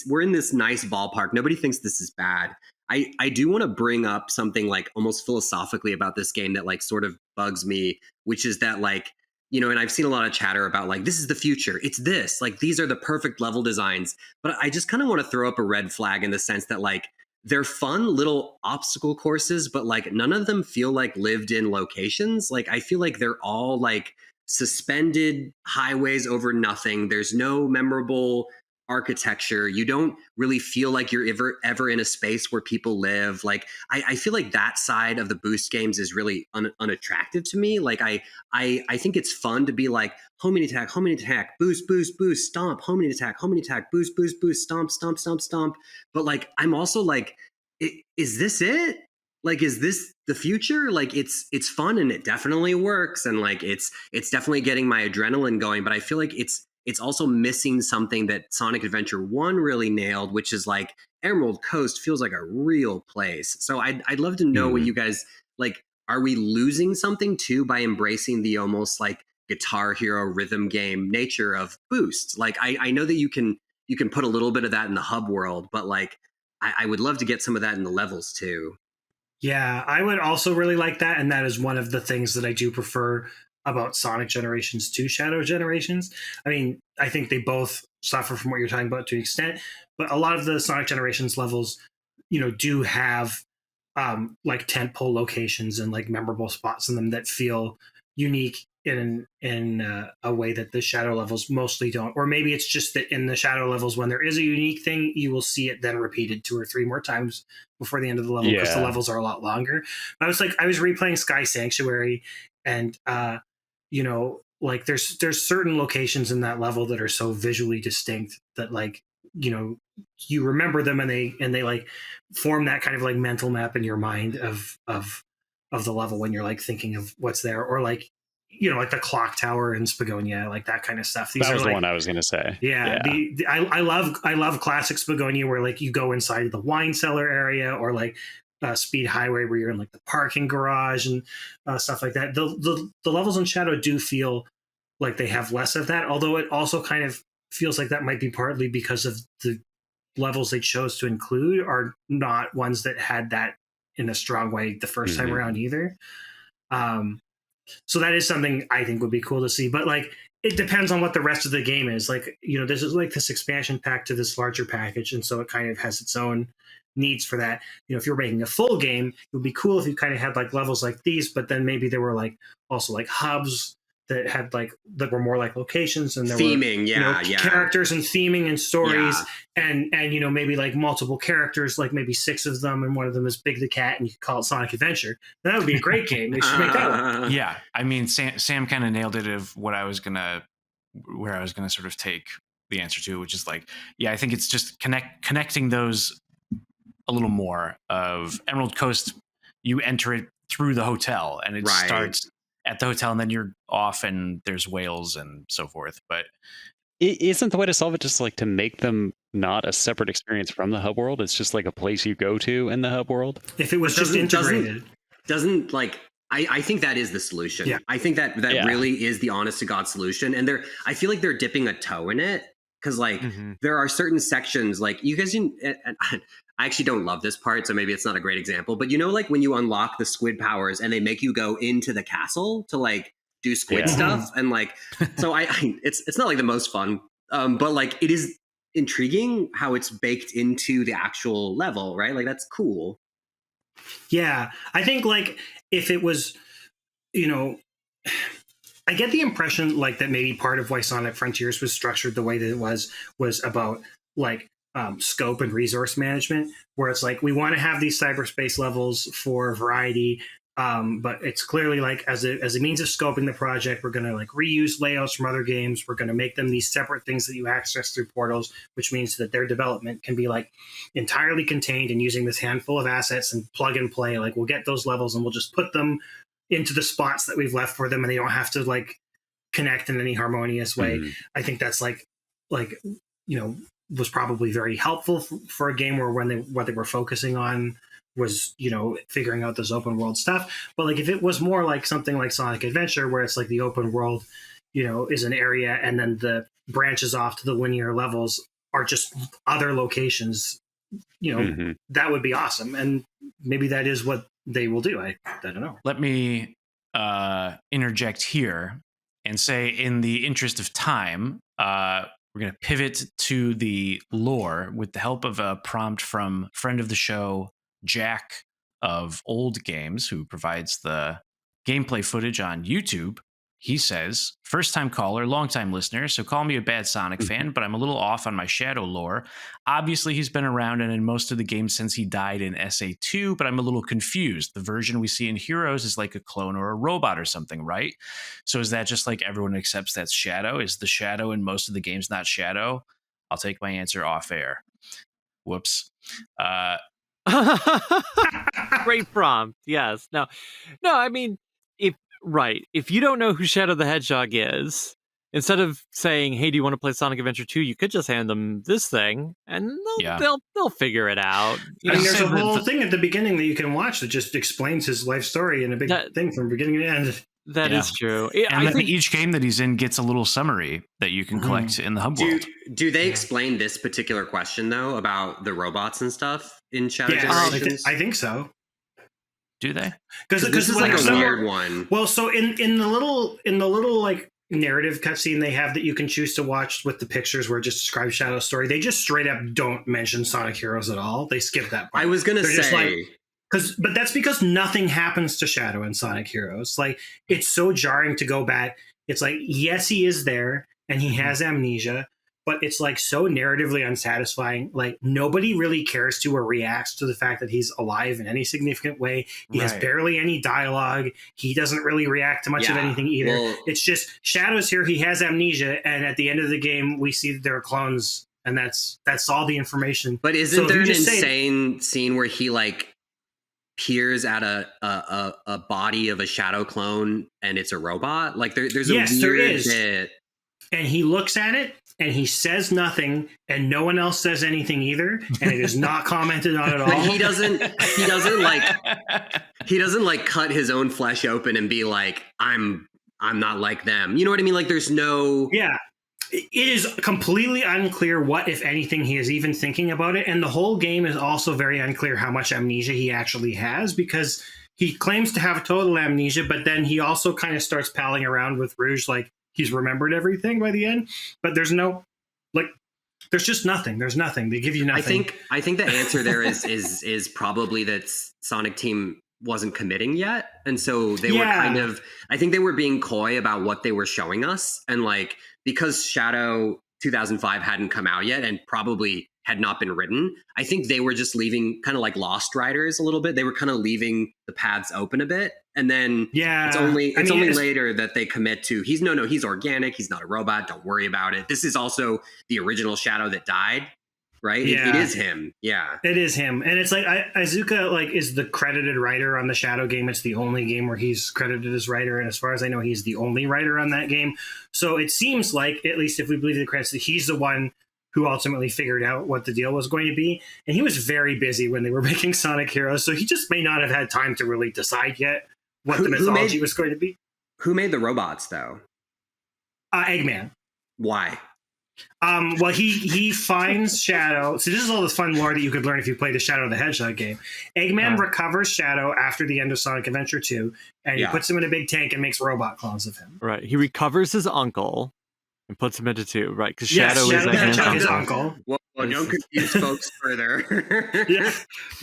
We're in this nice ballpark. Nobody thinks this is bad. I do want to bring up something like almost philosophically about this game that like sort of bugs me, which is that like, you know, and I've seen a lot of chatter about like, this is the future. It's this, like, these are the perfect level designs. But I just kind of want to throw up a red flag in the sense that like, they're fun little obstacle courses, but like none of them feel like lived in locations. Like, I feel like they're all like suspended highways over nothing. There's no memorable architecture. You don't really feel like you're ever in a space where people live. Like I feel like that side of the boost games is really unattractive to me. Like I think it's fun to be like homing attack, boost, stomp, homing attack, boost, stomp, stomp, stomp, stomp. But like I'm also like, is this it? Like, is this the future? Like it's fun and it definitely works. And like it's definitely getting my adrenaline going, but I feel like it's also missing something that Sonic Adventure 1 really nailed, which is like Emerald Coast feels like a real place. So I'd love to know what you guys like. Are we losing something too by embracing the almost like Guitar Hero rhythm game nature of Boost? Like I know that you can put a little bit of that in the hub world, but like I would love to get some of that in the levels too. Yeah, I would also really like that. And that is one of the things that I do prefer about Sonic Generations to Shadow Generations. I mean, I think they both suffer from what you're talking about to an extent, but a lot of the Sonic Generations levels, you know, do have like tentpole locations and like memorable spots in them that feel unique in a way that the Shadow levels mostly don't. Or maybe it's just that in the Shadow levels, when there is a unique thing, you will see it then repeated 2 or 3 more times before the end of the level, because the levels are a lot longer. I was replaying Sky Sanctuary, and you know, like there's certain locations in that level that are so visually distinct that like, you know, you remember them and they like form that kind of like mental map in your mind of the level when you're like thinking of what's there. Or like, you know, like the clock tower in Spagonia, like that kind of stuff. That was the one I was going to say. Yeah. I love classic Spagonia where like you go inside the wine cellar area, or like Speed Highway where you're in like the parking garage and stuff like that. The levels in Shadow do feel like they have less of that, although it also kind of feels like that might be partly because of the levels they chose to include are not ones that had that in a strong way the first time Mhm. around either. So that is something I think would be cool to see. But like, it depends on what the rest of the game is. Like, this is like this expansion pack to this larger package, and so it kind of has its own needs for that. If you're making a full game, it would be cool if you kind of had like levels like these, but then maybe there were like also like hubs that had like that were more like locations, and there Theming, were yeah. characters and theming and stories, and maybe like multiple characters, like maybe 6 of them, and one of them is Big the Cat, and you could call it Sonic Adventure. That would be a great game. They should make that one. Yeah, I mean, Sam kind of nailed it of where I was gonna sort of take the answer to, which is like, yeah, I think it's just connecting those a little more. Of Emerald Coast, you enter it through the hotel, and it starts at the hotel, and then you're off, and there's whales and so forth. But Isn't the way to solve it just like to make them not a separate experience from the hub world? It's just like a place you go to in the hub world. If it was just integrated, doesn't like. I think that is the solution. Yeah. I think that really is the honest to God solution. And I feel like they're dipping a toe in it, because like there are certain sections, like you guys didn't. I actually don't love this part, so maybe it's not a great example. But like when you unlock the squid powers and they make you go into the castle to like do squid stuff, and like so it's not like the most fun, but like it is intriguing how it's baked into the actual level, right? Like that's cool. Yeah, I think like if it was, I get the impression like that maybe part of why Sonic Frontiers was structured the way that it was about like scope and resource management, where it's like we want to have these cyberspace levels for variety, but it's clearly like as a means of scoping the project, we're going to like reuse layouts from other games. We're going to make them these separate things that you access through portals, which means that their development can be like entirely contained and using this handful of assets and plug and play. Like we'll get those levels and we'll just put them into the spots that we've left for them, and they don't have to like connect in any harmonious way. I think that's like was probably very helpful for a game where what they were focusing on was figuring out this open world stuff. But like if it was more like something like Sonic Adventure, where it's like the open world is an area, and then the branches off to the linear levels are just other locations, that would be awesome. And maybe that is what they will do. I don't know. Let me interject here and say, in the interest of time, we're going to pivot to the lore with the help of a prompt from friend of the show, Jack of Old Games, who provides the gameplay footage on YouTube. He says, first time caller, long time listener, so call me a bad Sonic fan, but I'm a little off on my Shadow lore. Obviously, he's been around and in most of the games since he died in SA2, but I'm a little confused. The version we see in Heroes is like a clone or a robot or something, right? So is that just like everyone accepts that's Shadow? Is the Shadow in most of the games not Shadow? I'll take my answer off air. Whoops. Great prompt. Yes. No, I mean, if you don't know who Shadow the Hedgehog is, instead of saying, "Hey, do you want to play Sonic Adventure 2?" you could just hand them this thing, and they'll figure it out. I mean, there's a whole thing at the beginning that you can watch that just explains his life story in a big thing from beginning to end. That is true. And I think each game that he's in gets a little summary that you can collect in the hub world. Do they explain this particular question though about the robots and stuff in Shadow Generations? I think so. Do they? Because this is like a weird one. Well, so in the little like narrative cutscene they have that you can choose to watch with the pictures where it just describes Shadow's story, they just straight up don't mention Sonic Heroes at all. They skip that part. I was gonna say, but that's because nothing happens to Shadow in Sonic Heroes. Like it's so jarring to go back. It's like, yes, he is there and he has amnesia, but it's like so narratively unsatisfying. Like nobody really cares to or reacts to the fact that he's alive in any significant way. He has barely any dialogue. He doesn't really react to much of anything either. Well, it's just Shadow's here. He has amnesia. And at the end of the game, we see that there are clones, and that's all the information. But isn't there an insane scene where he like peers at a body of a Shadow clone and it's a robot? Like there's a weird bit. And he looks at it and he says nothing, and no one else says anything either, and it is not commented on at all. But he doesn't like cut his own flesh open and be like, I'm not like them. You know what I mean? Like there's no It is completely unclear what, if anything, he is even thinking about it. And the whole game is also very unclear how much amnesia he actually has, because he claims to have total amnesia, but then he also kind of starts palling around with Rouge like he's remembered everything by the end. But there's no, like, there's just nothing. There's nothing. They give you nothing. I think the answer there is probably that Sonic Team wasn't committing yet, and so they were kind of, I think they were being coy about what they were showing us, and like, because Shadow 2005 hadn't come out yet and probably had not been written, I think they were just leaving, kind of like Lost Riders a little bit. They were kind of leaving the paths open a bit, and then it's only later that they commit to he's organic, he's not a robot, don't worry about it. This is also the original Shadow that died, right? It is him. Yeah, it is him. And it's like Iizuka like is the credited writer on the Shadow game. It's the only game where he's credited as writer, and as far as I know, he's the only writer on that game. So it seems like, at least if we believe the credits, that he's the one who ultimately figured out what the deal was going to be. And he was very busy when they were making Sonic Heroes, so he just may not have had time to really decide yet what the mythology was going to be. Who made the robots, though? Eggman. Why? Well, he finds Shadow. So this is all the fun lore that you could learn if you played the Shadow the Hedgehog game. Eggman recovers Shadow after the end of Sonic Adventure 2, and he puts him in a big tank and makes robot clones of him. Right. He recovers his uncle and puts him into 2, right? Because Shadow is his uncle. Well, don't confuse folks further.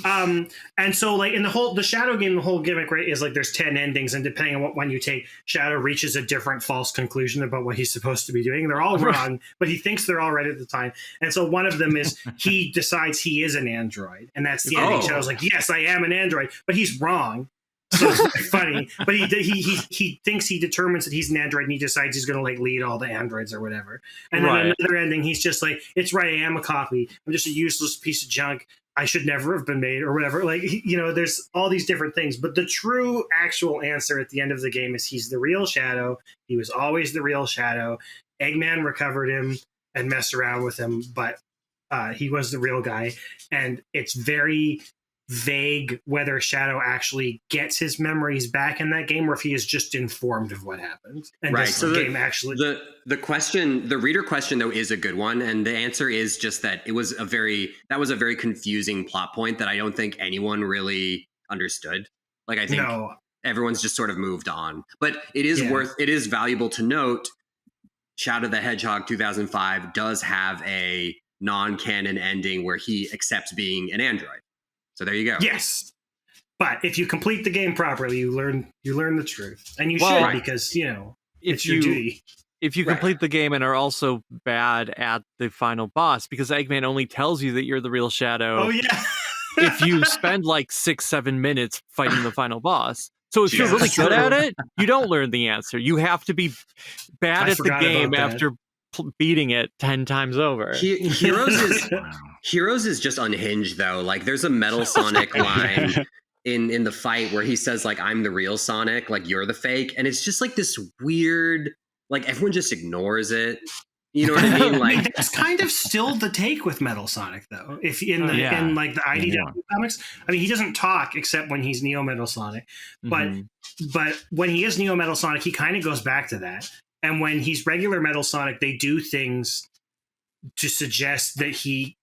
And so, like, in the Shadow game, the whole gimmick, right, is like there's 10 endings, and depending on what one you take, Shadow reaches a different false conclusion about what he's supposed to be doing. They're all wrong, but he thinks they're all right at the time. And so one of them is he decides he is an android, and that's the ending. Shadow's like, yes, I am an android, but he's wrong. So it's very funny, but he thinks he determines that he's an android, and he decides he's going to like lead all the androids or whatever. And then another ending, he's just like, it's right, I am a copy. I'm just a useless piece of junk. I should never have been made or whatever. Like, there's all these different things, but the true actual answer at the end of the game is he's the real Shadow. He was always the real Shadow. Eggman recovered him and messed around with him, but he was the real guy. And it's very vague whether Shadow actually gets his memories back in that game, or if he is just informed of what happened. And right. So the game actually, the reader question though is a good one, and the answer is just that that was a very confusing plot point that I don't think anyone really understood. Like, I think everyone's just sort of moved on. But it is valuable to note, Shadow the Hedgehog 2005 does have a non-canon ending where he accepts being an android. So there you go. Yes, but if you complete the game properly, you learn the truth, and you should, because it's your duty. If you complete the game and are also bad at the final boss, because Eggman only tells you that you're the real Shadow. Oh yeah. If you spend like 6-7 minutes fighting the final boss. So if you're really good at it, you don't learn the answer. You have to be bad at the game after beating it 10 times over. Heroes is just unhinged though. Like, there's a Metal Sonic line in the fight where he says like, I'm the real Sonic, like you're the fake, and it's just like this weird, like, everyone just ignores it. You know what I mean? Like, that's kind of still the take with Metal Sonic though. If in like the IDW comics, I mean, he doesn't talk except when he's Neo Metal Sonic, but when he is Neo Metal Sonic, he kind of goes back to that. And when he's regular Metal Sonic, they do things to suggest that he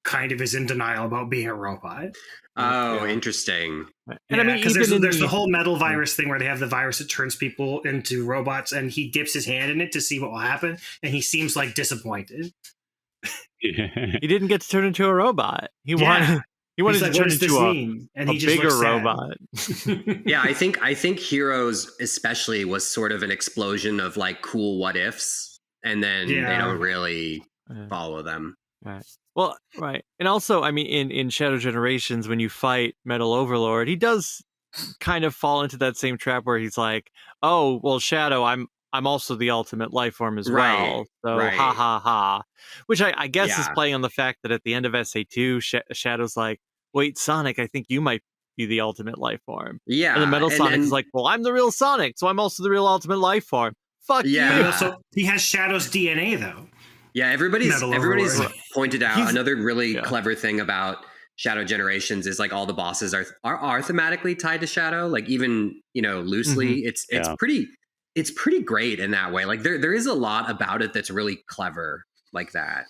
kind of is in denial about being a robot. Oh, interesting. And I mean, because there's the whole metal virus thing where they have the virus that turns people into robots, and he dips his hand in it to see what will happen, and he seems like disappointed. He didn't get to turn into a robot. He wanted to turn into a bigger robot. Yeah, I think Heroes especially was sort of an explosion of like cool what ifs, and then they don't really follow them. Right. Well, right. And also, I mean, in Shadow Generations, when you fight Metal Overlord, he does kind of fall into that same trap where he's like, oh, well, Shadow, I'm also the ultimate life form as well. So ha ha ha. Which I guess is playing on the fact that at the end of SA2, Shadow's like, wait, Sonic, I think you might be the ultimate life form. Yeah. And the Metal Sonic is like, well, I'm the real Sonic, so I'm also the real ultimate life form. Fuck you. So he has Shadow's DNA though. Yeah, everybody's pointed out another really clever thing about Shadow Generations is like all the bosses are thematically tied to Shadow, like even loosely. It's pretty it's pretty great in that way. Like there is a lot about it that's really clever like that.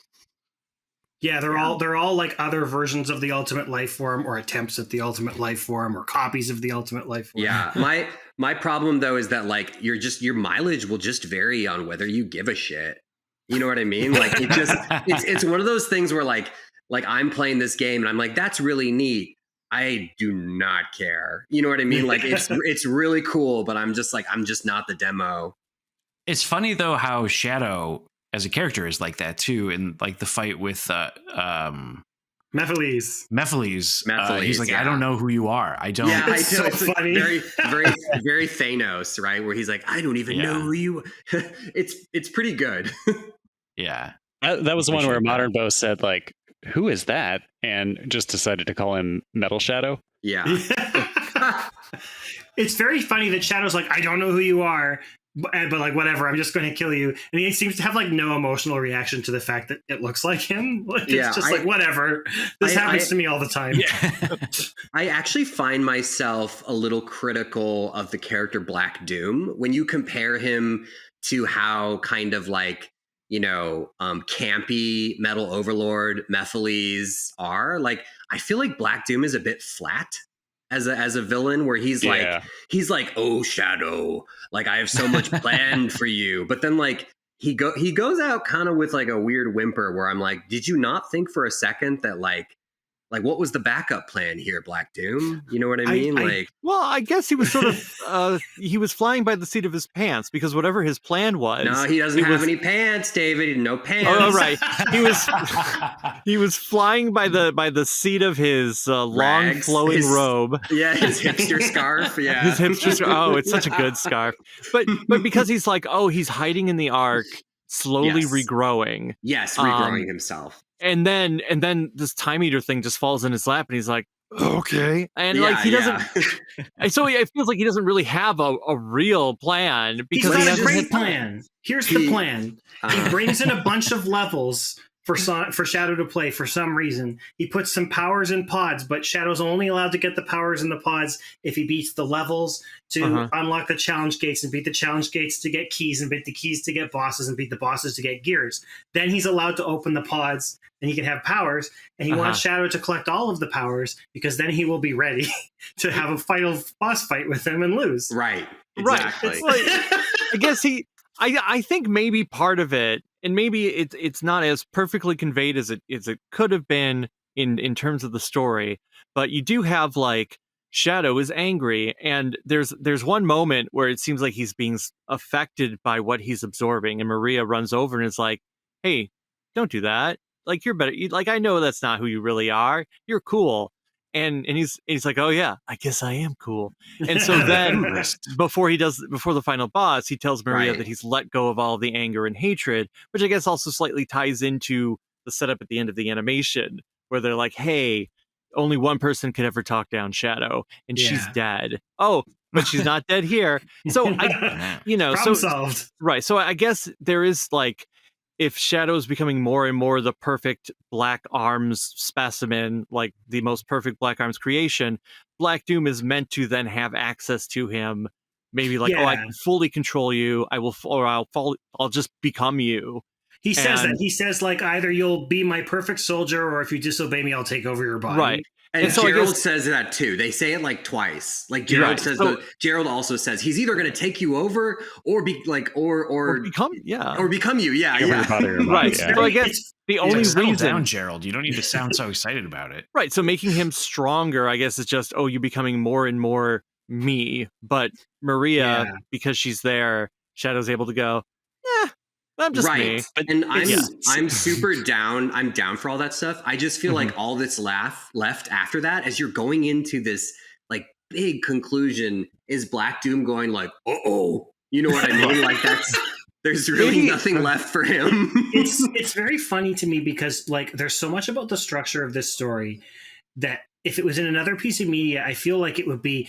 Yeah, they're all like other versions of the ultimate life form, or attempts at the ultimate life form, or copies of the ultimate life form. Yeah, my problem though is that like your mileage will just vary on whether you give a shit. You know what I mean? Like it's one of those things where like I'm playing this game and I'm like, that's really neat. I do not care. You know what I mean? Like it's really cool, but I'm just not the demo. It's funny though how Shadow as a character is like that too, and like the fight with Mephiles. He's like, I don't know who you are. I don't. Yeah, It's so funny. Very Thanos, right? Where he's like, I don't even know who you. It's pretty good. Yeah, that was the one where Modern Bo said like, "Who is that?" and just decided to call him Metal Shadow. Yeah. It's very funny that Shadow's like, I don't know who you are, but like, whatever, I'm just going to kill you. And he seems to have like no emotional reaction to the fact that it looks like him. Like, it's just like, whatever. This happens to me all the time. Yeah. I actually find myself a little critical of the character Black Doom when you compare him to how kind of like, campy Metal Overlord Mephiles are. Like, I feel like Black Doom is a bit flat as a villain, where he's like, oh, Shadow, like I have so much planned for you. But then like he goes out kind of with like a weird whimper where I'm like, did you not think for a second that like what was the backup plan here, Black Doom? You know what I mean? Well, I guess he was sort of he was flying by the seat of his pants, because whatever his plan was. No, he doesn't have any pants, David. No pants. Oh, right. He was flying by the seat of his long flowing robe. Yeah, his hipster scarf. Yeah, his hipster scarf. Oh, it's such a good scarf. But because he's like, he's hiding in the Ark, slowly regrowing. Yes, regrowing himself. And then this time eater thing just falls in his lap, and he's like, okay. And like he doesn't. So it feels like he doesn't really have a real plan, because he's got a great plan. Here's the plan. He brings in a bunch of levels for Shadow to play for some reason. He puts some powers in pods, but Shadow's only allowed to get the powers in the pods if he beats the levels to unlock the challenge gates, and beat the challenge gates to get keys, and beat the keys to get bosses, and beat the bosses to get gears. Then he's allowed to open the pods, and he can have powers, and he wants Shadow to collect all of the powers, because then he will be ready to have a final boss fight with him and lose. Right. Exactly. Right. It's like, I guess I think maybe part of it, and maybe it's not as perfectly conveyed as it could have been in terms of the story, but you do have like Shadow is angry, and there's one moment where it seems like he's being affected by what he's absorbing, and Maria runs over and is like, "Hey, don't do that. Like, you're better. Like, I know that's not who you really are. You're cool." And he's like, "Oh yeah, I guess I am cool." And so then before the final boss, he tells Maria that he's let go of all the anger and hatred, which I guess also slightly ties into the setup at the end of the animation, where they're like, "Hey, only one person could ever talk down Shadow, and she's dead." Oh, but she's not dead here. So Problem solved. Right. So I guess there is like, if Shadow is becoming more and more the perfect Black Arms specimen, like the most perfect Black Arms creation, Black Doom is meant to then have access to him. Maybe like, I can fully control you. I'll just become you. He says that. He says like, either you'll be my perfect soldier, or if you disobey me, I'll take over your body. Right. And so Gerald says that too. They say it like twice. Like Gerald says, Gerald also says he's either going to take you over or be like, or become, or become you. Yeah. Right. So I guess the only reason, down, Gerald, you don't need to sound so excited about it. Right. So making him stronger, I guess, is just, you becoming more and more me. But Maria, because she's there, Shadow's able to go, I'm just me. And I'm super down. I'm down for all that stuff. I just feel like all that's left after that, as you're going into this like big conclusion, is Black Doom going like, you know what I mean? Like there's really nothing left for him. It's very funny to me, because like there's so much about the structure of this story that if it was in another piece of media, I feel like it would be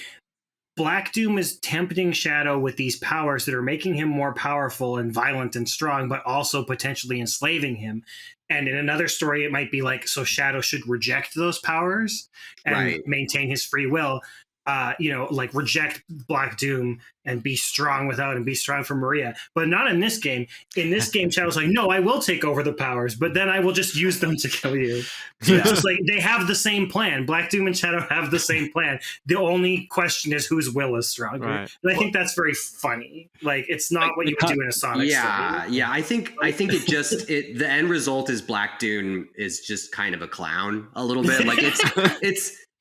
Black Doom is tempting Shadow with these powers that are making him more powerful and violent and strong, but also potentially enslaving him. And in another story, it might be like, so Shadow should reject those powers and maintain his free will. like reject Black Doom and be strong without and be strong for Maria. But not in this game. In this game, Shadow's like, no, I will take over the powers, but then I will just use them to kill you. So it's just like they have the same plan. Black Doom and Shadow have the same plan. The only question is whose will is stronger. Right. And I think that's very funny. Like it's not what you would do in a Sonic story. Yeah. I think it just the end result is Black Doom is just kind of a clown a little bit. Like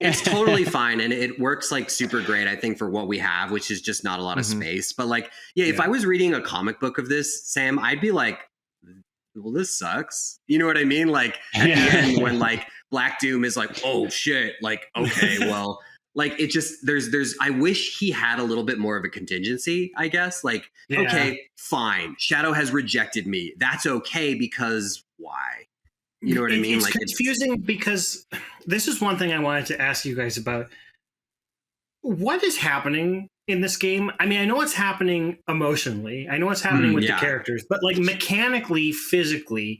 it's totally fine, and it works like super great, I think, for what we have, which is just not a lot of space. But like, if I was reading a comic book of this, Sam, I'd be like, well, this sucks. You know what I mean? Like at the end when like Black Doom is like, oh shit, like, okay, well, like it just there's I wish he had a little bit more of a contingency, I guess. Like, okay, fine. Shadow has rejected me. That's okay, because why? You know what I mean? It's like confusing because this is one thing I wanted to ask you guys about. What is happening in this game? I mean, I know what's happening emotionally. I know what's happening with the characters, but like mechanically, physically,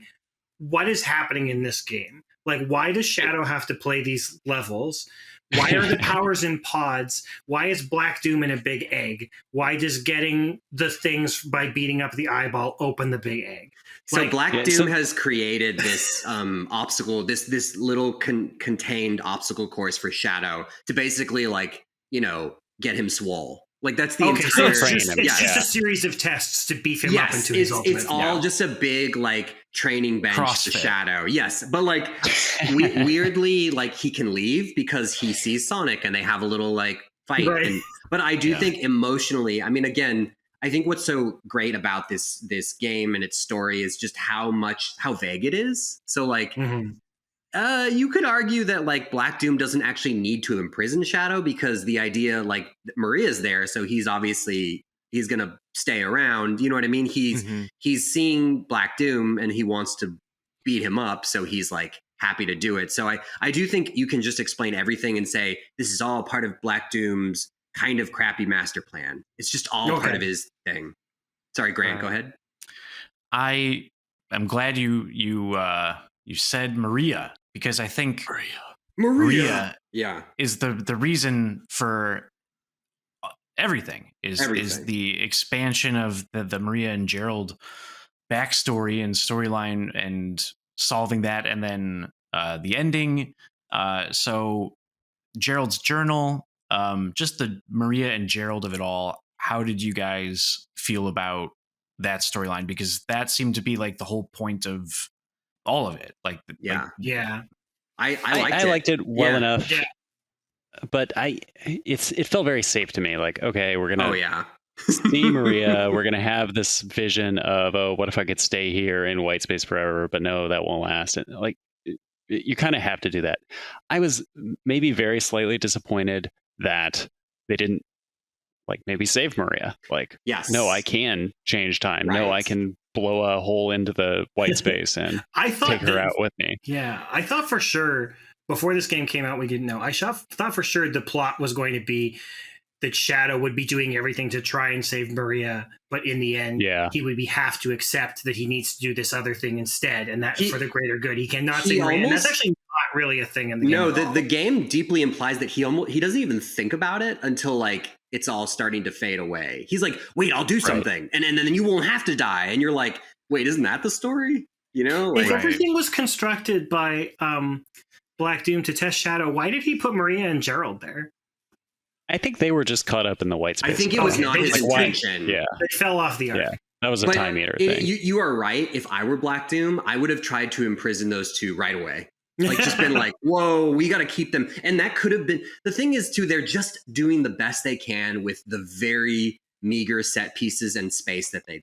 what is happening in this game? Like, why does Shadow have to play these levels? Why are the powers in pods? Why is Black Doom in a big egg? Why does getting the things by beating up the eyeball open the big egg? So Black Doom has created this obstacle, this little contained obstacle course for Shadow to basically like, get him swole. Like that's the entire. So it's just a series of tests to beef him up into his ultimate. It's all just a big like training bench to Shadow. Yes, but like weirdly, like he can leave because he sees Sonic and they have a little like fight. Right. But I do think emotionally, I mean, again, I think what's so great about this game and its story is just how vague it is. So like. You could argue that like Black Doom doesn't actually need to imprison Shadow because the idea like Maria's there, so he's gonna stay around. You know what I mean? He's seeing Black Doom and he wants to beat him up, so he's like happy to do it. So I do think you can just explain everything and say this is all part of Black Doom's kind of crappy master plan. It's just all part of his thing. Sorry, Grant, go ahead. I'm glad you said Maria. Because I think Maria is the reason for everything is the expansion of the Maria and Gerald backstory and storyline and solving that, and then the ending. So Gerald's journal, just the Maria and Gerald of it all. How did you guys feel about that storyline? Because that seemed to be like the whole point of all of it. I liked it well enough, but it felt very safe to me. Like, okay, we're gonna see Maria. We're gonna have this vision of, oh, what if I could stay here in white space forever? But no, that won't last. And like, you kind of have to do that. I was maybe very slightly disappointed that they didn't like maybe save Maria. Like, no, I can change time. Right. No, I can blow a hole into the white space and take her out with me. Yeah, I thought for sure before this game came out, we didn't know. I thought for sure the plot was going to be that Shadow would be doing everything to try and save Maria, but in the end, he would have to accept that he needs to do this other thing instead, and that for the greater good, he cannot save Maria. And that's actually not really a thing in the game. No, the game deeply implies that he doesn't even think about it until like it's all starting to fade away. He's like, wait, I'll do something. And then you won't have to die. And you're like, wait, isn't that the story? Like, if everything was constructed by Black Doom to test Shadow, why did he put Maria and Gerald there? I think they were just caught up in the white space. I think it was not his intention. Yeah. They fell off the arc. Yeah. That was a time eater thing. You are right. If I were Black Doom, I would have tried to imprison those two right away. Like just been like, whoa, we got to keep them. And that could have been, the thing is too, they're just doing the best they can with the very meager set pieces and space that they've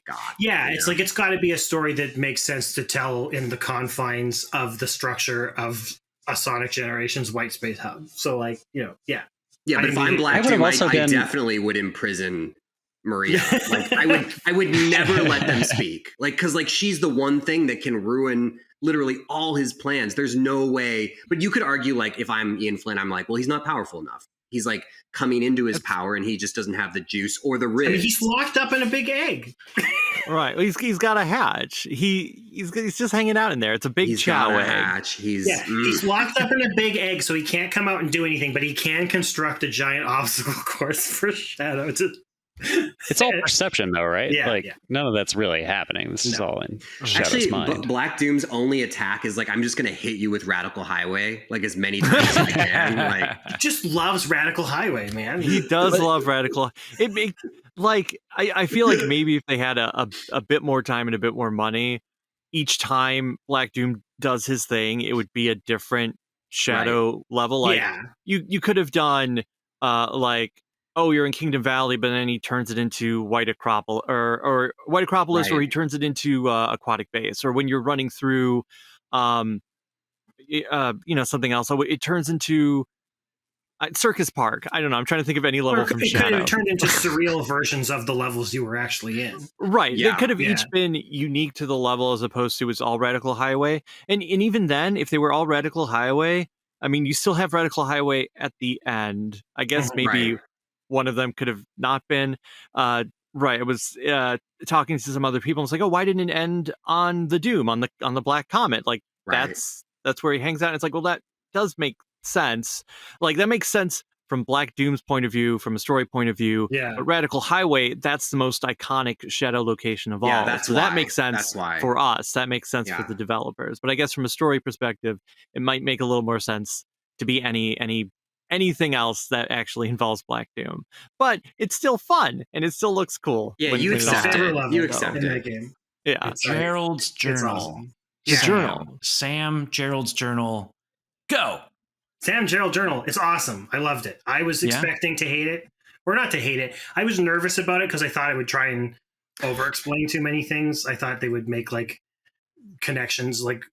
got. Yeah, it's like, it's got to be a story that makes sense to tell in the confines of the structure of a Sonic Generations white space hub. So like, Yeah, but if I'm Black Doom, I definitely would imprison Maria. Like I would never let them speak. Like, cause like she's the one thing that can ruin literally all his plans. There's no way. But you could argue, like, if I'm Ian Flynn, I'm like, well, he's not powerful enough. He's like coming into his power and he just doesn't have the juice or the ridge. I mean, he's locked up in a big egg. Right. He's got a hatch. He's just hanging out in there. It's a big He's chow got a egg. hatch. He's locked up in a big egg, so he can't come out and do anything. But he can construct a giant obstacle course for Shadow to. It's all perception, though, right? Yeah, like yeah. none of that's really happening. This is all in Shadow's Actually, mind. Black Doom's only attack is like, I'm just gonna hit you with Radical Highway like as many times as I can. Like, He just loves Radical Highway, man. He does love radical. I feel like maybe if they had a bit more time and a bit more money, each time Black Doom does his thing, it would be a different Shadow level. Like you could have done like, oh, you're in Kingdom Valley, but then he turns it into White Acropolis, or White Acropolis, or he turns it into Aquatic Base, or when you're running through, something else. So it turns into Circus Park. I don't know. I'm trying to think of any level from it Shadow. could have turned into surreal versions of the levels you were actually in. Right. Yeah, they could have each been unique to the level as opposed to it's all Radical Highway. And even then, if they were all Radical Highway, I mean, you still have Radical Highway at the end. I guess maybe one of them could have not been. Right. I was talking to some other people. I was like, oh, why didn't it end on the Doom, on the Black Comet? Like, that's where he hangs out. And it's like, well, that does make sense. Like, that makes sense from Black Doom's point of view, from a story point of view. Yeah. But Radical Highway, that's the most iconic Shadow location of all. That's so why. that makes sense That's why. for us. That makes sense for the developers. But I guess from a story perspective, it might make a little more sense to be anything else that actually involves Black Doom. But it's still fun and it still looks cool. Yeah, when you it's accept all- it. You accept in it. that game. Yeah. It's like- Gerald's it's journal. awesome. The Sam. journal. Sam, Gerald's journal. Go. Sam Gerald Journal. It's awesome. I loved it. I was expecting to hate it, or not to hate it. I was nervous about it because I thought it would try and over-explain too many things. I thought they would make like connections, like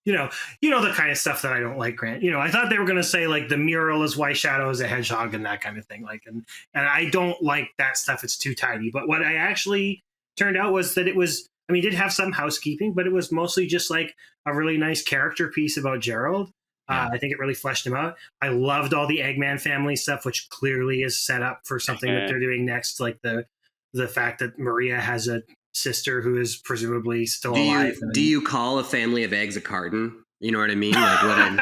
you know the kind of stuff that I don't like, Grant. I thought they were going to say like the mural is why Shadow is a hedgehog and that kind of thing. Like, and I don't like that stuff. It's too tidy. But what I actually turned out was that it was. I mean, it did have some housekeeping, but it was mostly just like a really nice character piece about Gerald. I think it really fleshed him out. I loved all the Eggman family stuff, which clearly is set up for something that they're doing next, like the fact that Maria has a sister who is presumably still alive. Do you call a family of eggs a carton? You know what I mean? Like what?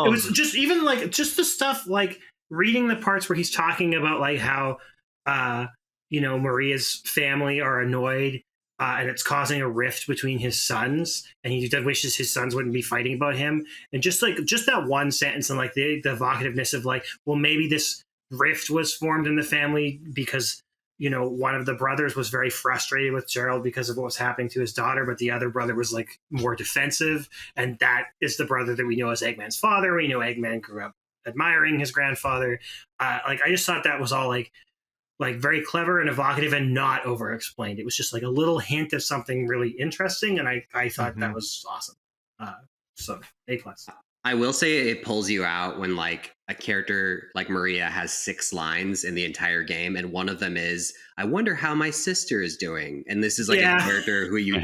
It was just even like just the stuff like reading the parts where he's talking about like how Maria's family are annoyed and it's causing a rift between his sons, and he wishes his sons wouldn't be fighting about him. And just that one sentence and like the evocativeness of like, well, maybe this rift was formed in the family because one of the brothers was very frustrated with Gerald because of what was happening to his daughter, but the other brother was like more defensive, and that is the brother that we know as Eggman's father. We know Eggman grew up admiring his grandfather. I just thought that was all like very clever and evocative and not over explained. It was just like a little hint of something really interesting, and I thought that was awesome. So A+. I will say it pulls you out when like a character like Maria has 6 lines in the entire game, and one of them is, I wonder how my sister is doing. And this is like a character who you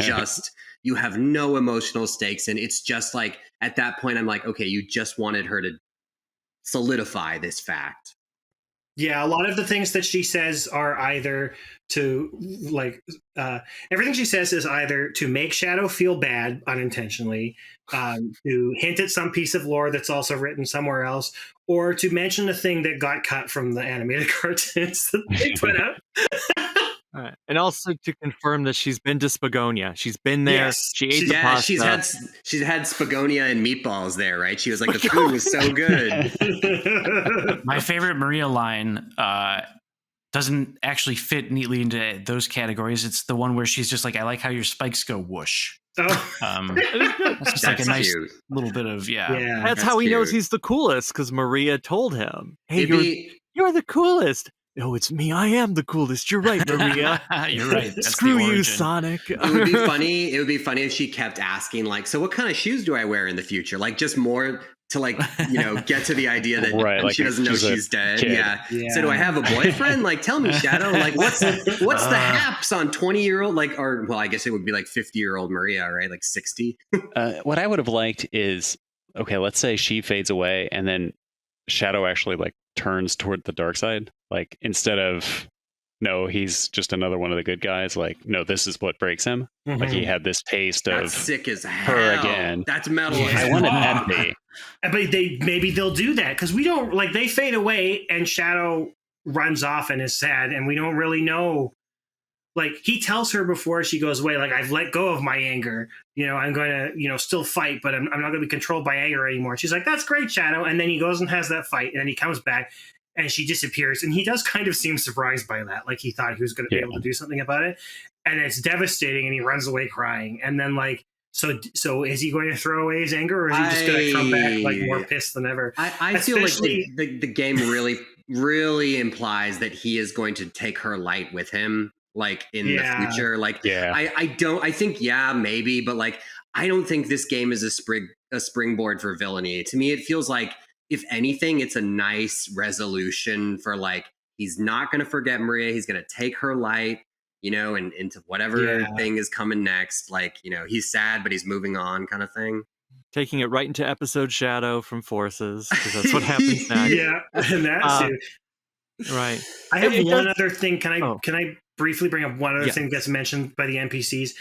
have no emotional stakes in. It's just like at that point I'm like, okay, you just wanted her to solidify this fact. Yeah, a lot of the things that she says are either to like everything she says is either to make Shadow feel bad unintentionally, to hint at some piece of lore that's also written somewhere else, or to mention a thing that got cut from the animated cartoons that they put out. All right. And also to confirm that she's been to Spagonia. She's been there. Yes. She ate the pasta. She's had Spagonia and meatballs there, right? She was like, the food was so good. My favorite Maria line doesn't actually fit neatly into those categories. It's the one where she's just like, I like how your spikes go whoosh. Oh. That's just like a nice cute. little bit of, That's how he knows he's the coolest, because Maria told him, hey, you're the coolest. No, it's me. I am the coolest. You're right, Maria. You're right. That's Screw the you, origin. Sonic. It would be funny. It would be funny if she kept asking, like, so what kind of shoes do I wear in the future? Like, just more to like, get to the idea that like she doesn't know she's dead. kid. Yeah. So do I have a boyfriend? Like, tell me, Shadow. Like, what's the haps on 20-year-old? Like, or well, I guess it would be like 50-year-old Maria, right? Like 60. What I would have liked is, okay, let's say she fades away and then Shadow actually like turns toward the dark side. Like instead of no, he's just another one of the good guys. Like, no, this is what breaks him. Like he had this taste That's of sick as hell. her again. That's metal. Yeah. as I wanted fuck. empathy. But maybe they'll do that because we don't like they fade away and Shadow runs off and is sad and we don't really know. Like he tells her before she goes away, like I've let go of my anger. I'm going to still fight, but I'm not going to be controlled by anger anymore. She's like, that's great, Shadow. And then he goes and has that fight, and then he comes back and she disappears, and he does kind of seem surprised by that, like he thought he was going to be able to do something about it, and it's devastating, and he runs away crying, and then like. So is he going to throw away his anger, or is he just going to come back like more pissed than ever? I feel like the game really implies that he is going to take her light with him, like in the future. Like, I think maybe, but like I don't think this game is a springboard for villainy. To me, it feels like if anything, it's a nice resolution for like he's not going to forget Maria. He's going to take her light. And into whatever thing is coming next, like, he's sad, but he's moving on kind of thing. Taking it right into episode Shadow from Forces, because that's what happens next. Yeah, and that's it. Right. I have one other thing. Can I briefly bring up one other thing that gets mentioned by the NPCs?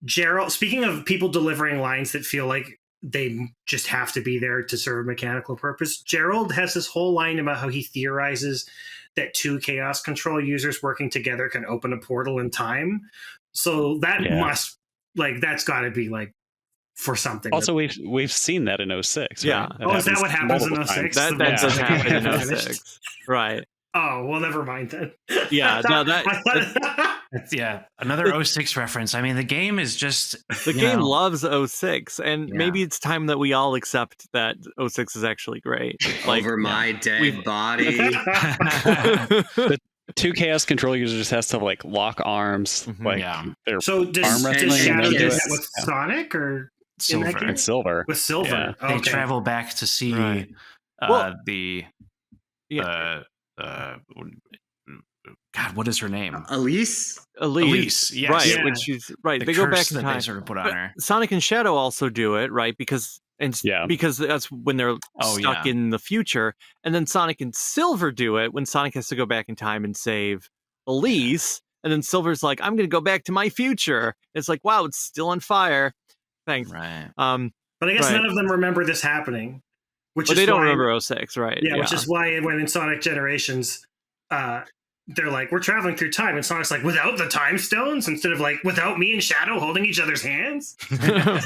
Gerald, speaking of people delivering lines that feel like they just have to be there to serve a mechanical purpose, Gerald has this whole line about how he theorizes that two chaos control users working together can open a portal in time. So that must, like, that's got to be like for something. Also, we've seen that in 06. Yeah. Right? Oh, is that what happens in 06? That does happen in 06. Right. Oh, well, never mind then. Yeah, no, another 06 reference. I mean, the game is just the game loves 06, and maybe it's time that we all accept that 06 is actually great. Like, over my dead body. The two chaos control users has to like lock arms, like they're so does arm wrestling. Shadow do that with Sonic or Silver? And Silver. With Silver, Yeah. okay. They travel back to see God, what is her name? Elise. Yes. Right. Yeah. When she's right. They go back in time. They sort of put on her. Sonic and Shadow also do it, right? Because that's when they're stuck in the future. And then Sonic and Silver do it when Sonic has to go back in time and save Elise. And then Silver's like, I'm going to go back to my future. It's like, wow, it's still on fire. Thanks. Right. But I guess none of them remember this happening. Which is they don't remember 06, right? Yeah, which is why when in Sonic Generations, they're like, we're traveling through time. And Sonic's like, without the time stones? Instead of like, without me and Shadow holding each other's hands? I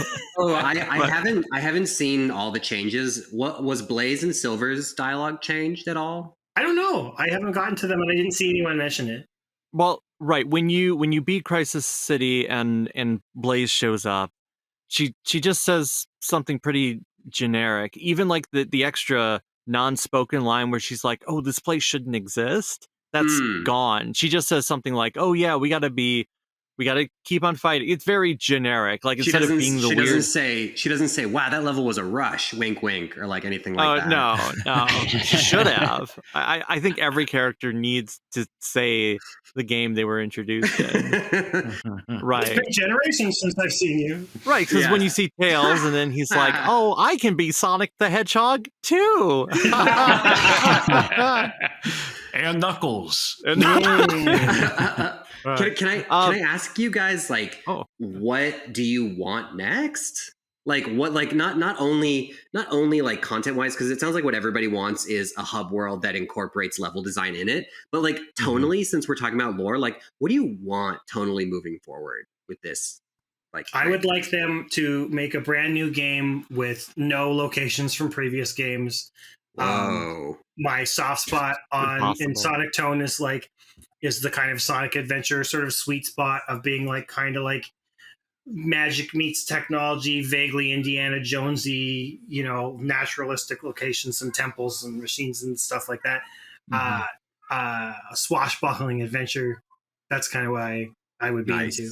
haven't seen all the changes. What was Blaze and Silver's dialogue changed at all? I don't know. I haven't gotten to them and I didn't see anyone mention it. Well, right. When you beat Crisis City and Blaze shows up, she just says something pretty generic. Even like the extra non-spoken line where she's like, oh, this place shouldn't exist. That's gone. She just says something like, oh yeah, we gotta keep on fighting. It's very generic. Like instead of being the weird, she doesn't say, wow, that level was a rush, wink wink, or like anything like that. No. She should have. I think every character needs to say the game they were introduced in. Right. It's been generations since I've seen you. Right, because when you see Tails and then he's like, oh, I can be Sonic the Hedgehog too. And Knuckles. Can I ask you guys, like, what do you want next? Like what, like not only like content wise, because it sounds like what everybody wants is a hub world that incorporates level design in it, but like tonally, since we're talking about lore, like what do you want tonally moving forward with this? Like, I would like them to make a brand new game with no locations from previous games. My soft spot in Sonic Tone is the kind of Sonic Adventure sort of sweet spot of being like kind of like magic meets technology, vaguely Indiana Jonesy, naturalistic locations and temples and machines and stuff like that. A swashbuckling adventure. That's kind of what I would be into.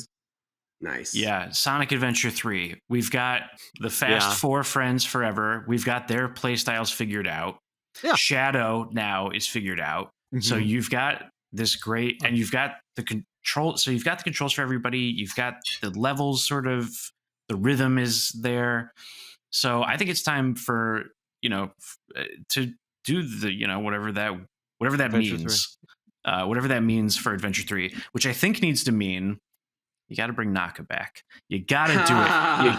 Nice. Yeah, Sonic Adventure 3. We've got the Fast Four friends forever. We've got their playstyles figured out. Yeah. Shadow now is figured out. Mm-hmm. So you've got this great, and you've got the control. So you've got the controls for everybody. You've got the levels, sort of the rhythm is there. So I think it's time for to do the whatever that means. whatever that means for Adventure 3, which I think needs to mean you got to bring Naka back. You got to do it.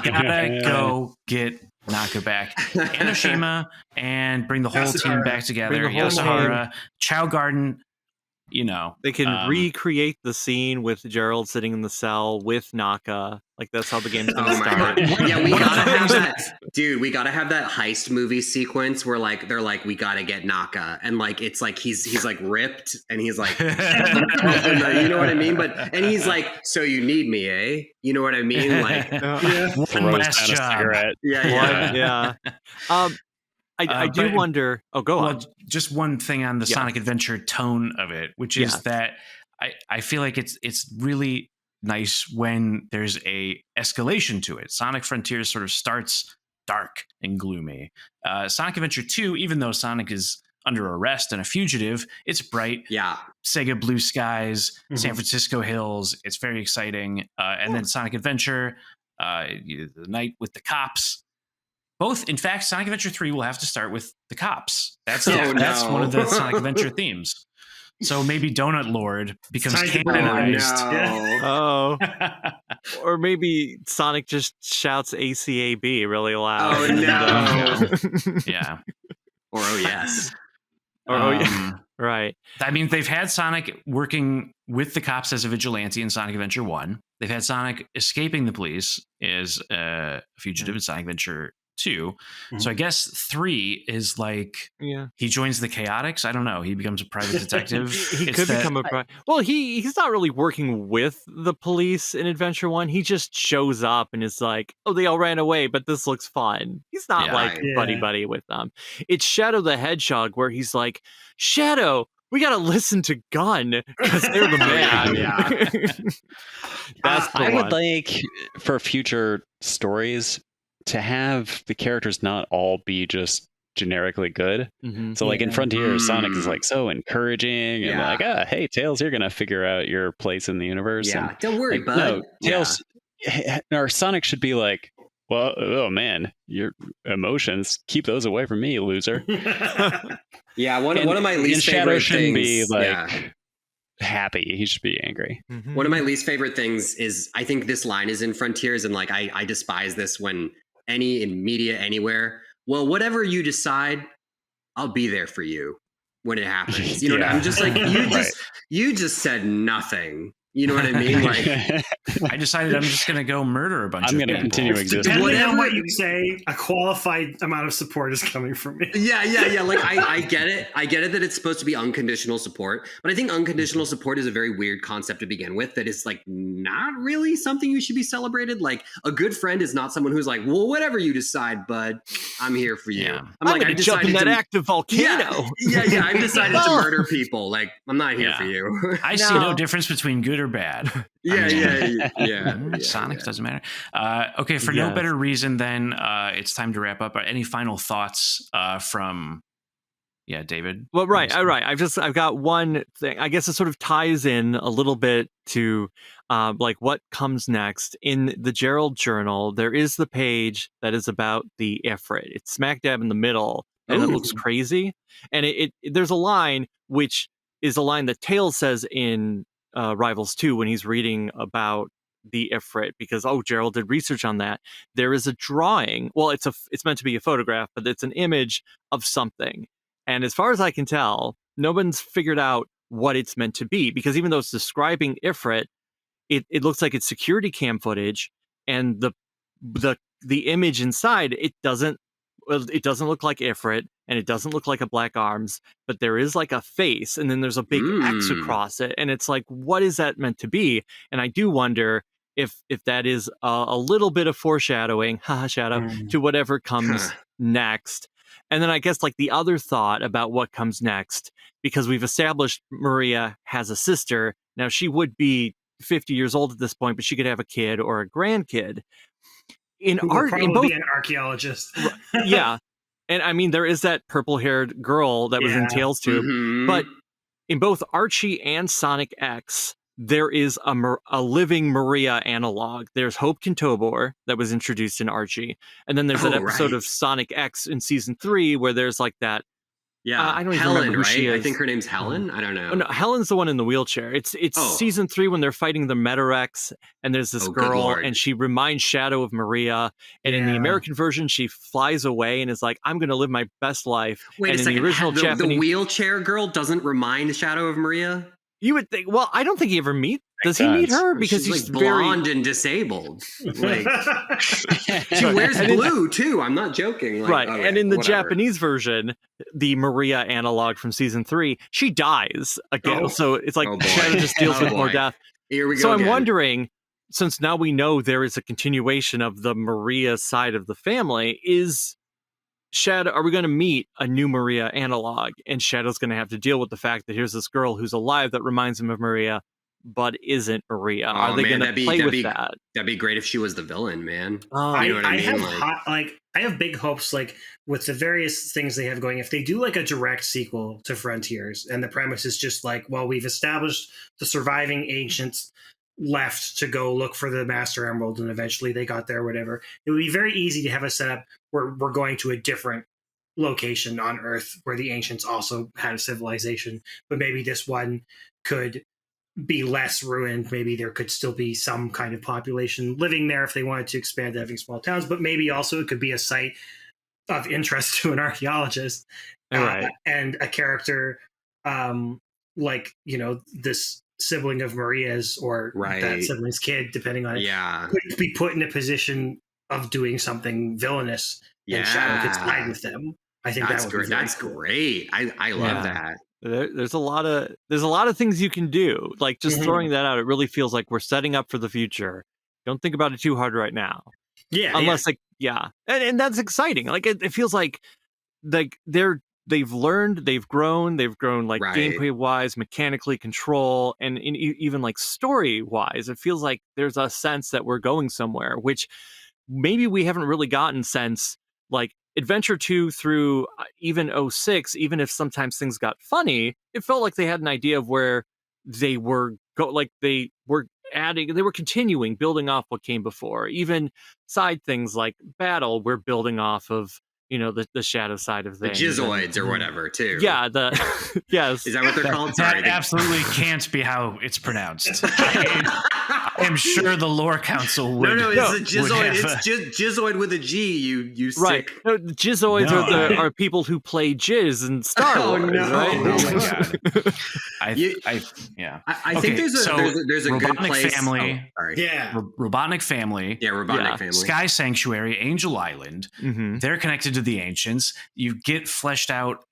You got to go get Naka back. Enoshima, and bring the whole team Yasuhara. back together. Bring the whole Yasuhara, Chow Garden, you know. They can recreate the scene with Gerald sitting in the cell with Naka. Like, that's how the game's gonna Oh my start. god! Yeah, we gotta have that, dude. We gotta have that heist movie sequence where like they're like, we gotta get Naka, and like it's like he's like ripped, and he's like, you know what I mean? But and he's like, so you need me, eh? You know what I mean? Like, One Throws last down a job. cigarette. yeah. I do but- wonder. Oh, go on. Well, just one thing on the Yeah. Sonic Adventure tone of it, which is Yeah. that I feel like it's really nice when there's a escalation to it. Sonic Frontiers sort of starts dark and gloomy. Sonic Adventure 2, even though Sonic is under arrest and a fugitive, it's bright. Yeah. Sega blue skies, Mhm. San Francisco hills. It's very exciting. And then Sonic Adventure, the night with the cops. Both, in fact, Sonic Adventure 3 will have to start with the cops. That's Oh, that's no. one of the Sonic Adventure themes. So maybe Donut Lord becomes Time to Oh, canonized. no. Oh, or maybe Sonic just shouts ACAB really loud. Oh, and, no. Yeah. Or oh yes. or, oh, yeah. Um, Right. I mean, they've had Sonic working with the cops as a vigilante in Sonic Adventure 1. They've had Sonic escaping the police as a fugitive in Sonic Adventure 2. So I guess 3 is like Yeah. he joins the Chaotix. I don't know. He becomes a private detective. He It's could that- become a well. He's not really working with the police in Adventure 1. He just shows up and is like, "Oh, they all ran away, but this looks fun." He's not Yeah. like Right. buddy Yeah. buddy with them. It's Shadow the Hedgehog where he's like, "Shadow, we gotta listen to Gun because they're the man." Yeah. That's the I one. would like for future stories to have the characters not all be just generically good. Mhm. So, like in Yeah. Frontiers, Sonic is Mm. like so encouraging and Yeah. like, hey, Tails, you're gonna figure out your place in the universe. Yeah. And Don't worry, like, bud. no, Tails or Sonic should be like, well, oh man, your emotions, keep those away from me, loser. Yeah. One And- of my and least Shadow favorite shouldn't things. be like yeah. happy. He should be angry. Mhm. One of my least favorite things is I think this line is in Frontiers, and like I despise this when in media anywhere. Well, whatever you decide, I'll be there for you when it happens. You know what Yeah. I'm just like you just said nothing. You know what I mean? Like I decided I'm just going to go murder a bunch I'm of gonna people. continue existing. Depending Whatever- on what you say, a qualified amount of support is coming from me. yeah. Like I get it. I get it that it's supposed to be unconditional support, but I think unconditional support is a very weird concept to begin with. That is like not really something you should be celebrated. Like a good friend is not someone who's like, well, whatever you decide, bud, I'm here for you. Yeah. I'm gonna I've jump in decided that to- active volcano. Yeah. I've decided to Oh. murder people. Like I'm not here Yeah. for you. I see no difference between good or bad. yeah. Sonic doesn't matter. Okay, for no Yes. better reason than it's time to wrap up. Any final thoughts from David? Well, right. I've got one thing. I guess it sort of ties in a little bit to like what comes next in the Gerald journal. There is the page that is about the Ifrit. It's smack dab in the middle, and it looks Ooh. crazy. And it there's a line which is a line that Tails says in Rivals 2 when he's reading about the Ifrit, because Gerald did research on that. There is a drawing. Well, it's meant to be a photograph, but it's an image of something. And as far as I can tell, no one's figured out what it's meant to be, because even though it's describing Ifrit, it looks like it's security cam footage, and the image inside it doesn't look like Ifrit, and it doesn't look like a Black Arms, but there is like a face, and then there's a big X across it, and it's like, what is that meant to be? And I do wonder if that is a little bit of foreshadowing, haha, shadow, to whatever comes next. And then I guess like the other thought about what comes next, because we've established Maria has a sister. Now she would be 50 years old at this point, but she could have a kid or a grandkid. In Who will art, probably in both, be an archaeologist. yeah. And I mean, there is that purple-haired girl that was in Yeah. Tails too. Mhm. But in both Archie and Sonic X, there is a living Maria analog. There's Hope Kintobor that was introduced in Archie. And then there's that episode right. of Sonic X in season 3 where there's like that Yeah, I don't even Helen, remember who right? she I is. think her name's Helen. I don't know. Oh, no, Helen's the one in the wheelchair. It's Oh. season 3 when they're fighting the Metarex, and there's this Oh, good girl, Lord. and she reminds Shadow of Maria. And in the Yeah. American version, she flies away and is like, "I'm going to live my best life." Wait and a in second. the original the Japanese, wheelchair girl doesn't remind Shadow of Maria? you would think. Well, I don't think he ever meet. Does he meet sense. her? Because she's he's like very blonde and disabled. Like she Right. wears And in- blue too. I'm not joking. Like, right. okay, And in the whatever. Japanese version, the Maria analog from season 3, she dies again. Oh. So it's like Oh, boy. Shadow just deals Oh, with more boy. death. Here we go. So I'm again. wondering, since now we know there is a continuation of the Maria side of the family, is Shadow, are we going to meet a new Maria analog? And Shadow's going to have to deal with the fact that here's this girl who's alive that reminds him of Maria, but isn't Maria. Oh, Are they man, going to play with that? That'd be great if she was the villain, man. Oh, You know what I mean? have I have big hopes, like with the various things they have going. If they do like a direct sequel to Frontiers, and the premise is just like, well, we've established the surviving ancients left to go look for the Master Emerald, and eventually they got there, whatever. It would be very easy to have a setup where we're going to a different location on Earth where the ancients also had a civilization, but maybe this one could be less ruined. Maybe there could still be some kind of population living there if they wanted to expand to having small towns, but maybe also it could be a site of interest to an archaeologist. Right. And a character like, you know, this sibling of Maria's or Right. that sibling's kid, depending on it, Yeah. could be put in a position of doing something villainous and Shadow could side with them. I think That's that would great. be very That's cool. great. I love Yeah. that. There's a lot of things you can do. Like just Mhm. throwing that out, it really feels like we're setting up for the future. Don't think about it too hard right now. Yeah, Unless and that's exciting. Like it feels like they've learned, they've grown like Right. gameplay wise, mechanically, control, and even like story wise. It feels like there's a sense that we're going somewhere, which maybe we haven't really gotten since like Adventure 2 through even 06. Even if sometimes things got funny, it felt like they had an idea of where they were they were continuing building off what came before. Even side things like battle, we're building off of, you know, the Shadow side of The things. Jizoids or whatever, too. Yeah, yes. Is that what they're called? Sorry. That absolutely can't be how it's pronounced. I am sure the lore council would. No, it's a Jizoid. have It's Jizoid with a G. You Right. sick. No, the Jizoids are people who play Jizz in Star Oh, Wars, no. right? Oh my god. Yeah. I Okay, think there's so a good Robotnik place. Family. Oh, sorry. Yeah. Robotnik Family. Yeah, Robotnik Yeah. family. Sky Sanctuary, Angel Island. Mm-hmm. They're connected to the ancients. You get fleshed out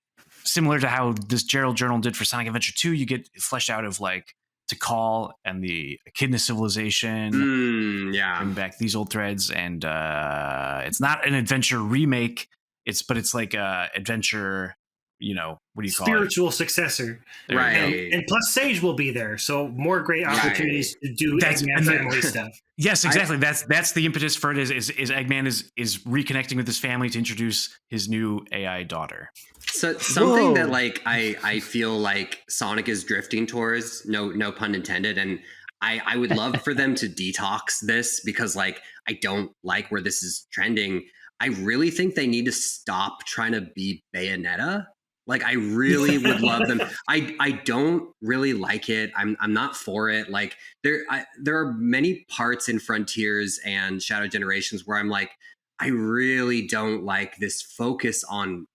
similar to how this Gerald Journal did for Sonic Adventure 2. You get fleshed out of like Tikal and the Echidna civilization. Yeah. Bring back these old threads, and it's not an adventure remake. It's like a adventure. You know, what do you call Spiritual successor. it? There you go. Right. And plus Sage will be there, so more great opportunities to do That's- Eggman and that- family stuff. Yes, exactly. That's the impetus for it. Is Eggman is reconnecting with his family to introduce his new AI daughter. So something that Whoa. like I feel like Sonic is drifting towards, no pun intended, and I would love for them to detox this because like I don't like where this is trending. I really think they need to stop trying to be Bayonetta. Like I really would love them. I don't really like it. I'm not for it. Like there are many parts in Frontiers and Shadow Generations where I'm like, I really don't like this focus on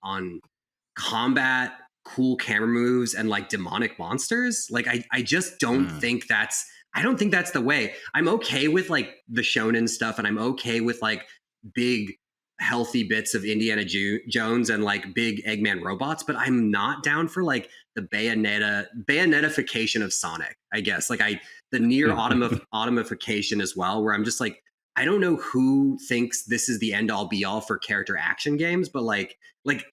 combat, cool camera moves, and like demonic monsters. Like I just don't think that's the way. I'm okay with like the shonen stuff, and I'm okay with like big healthy bits of Indiana Jones and like big Eggman robots, but I'm not down for like the Bayonetification of Sonic, I guess. Like the near automification as well, where I'm just like, I don't know who thinks this is the end all be all for character action games, but like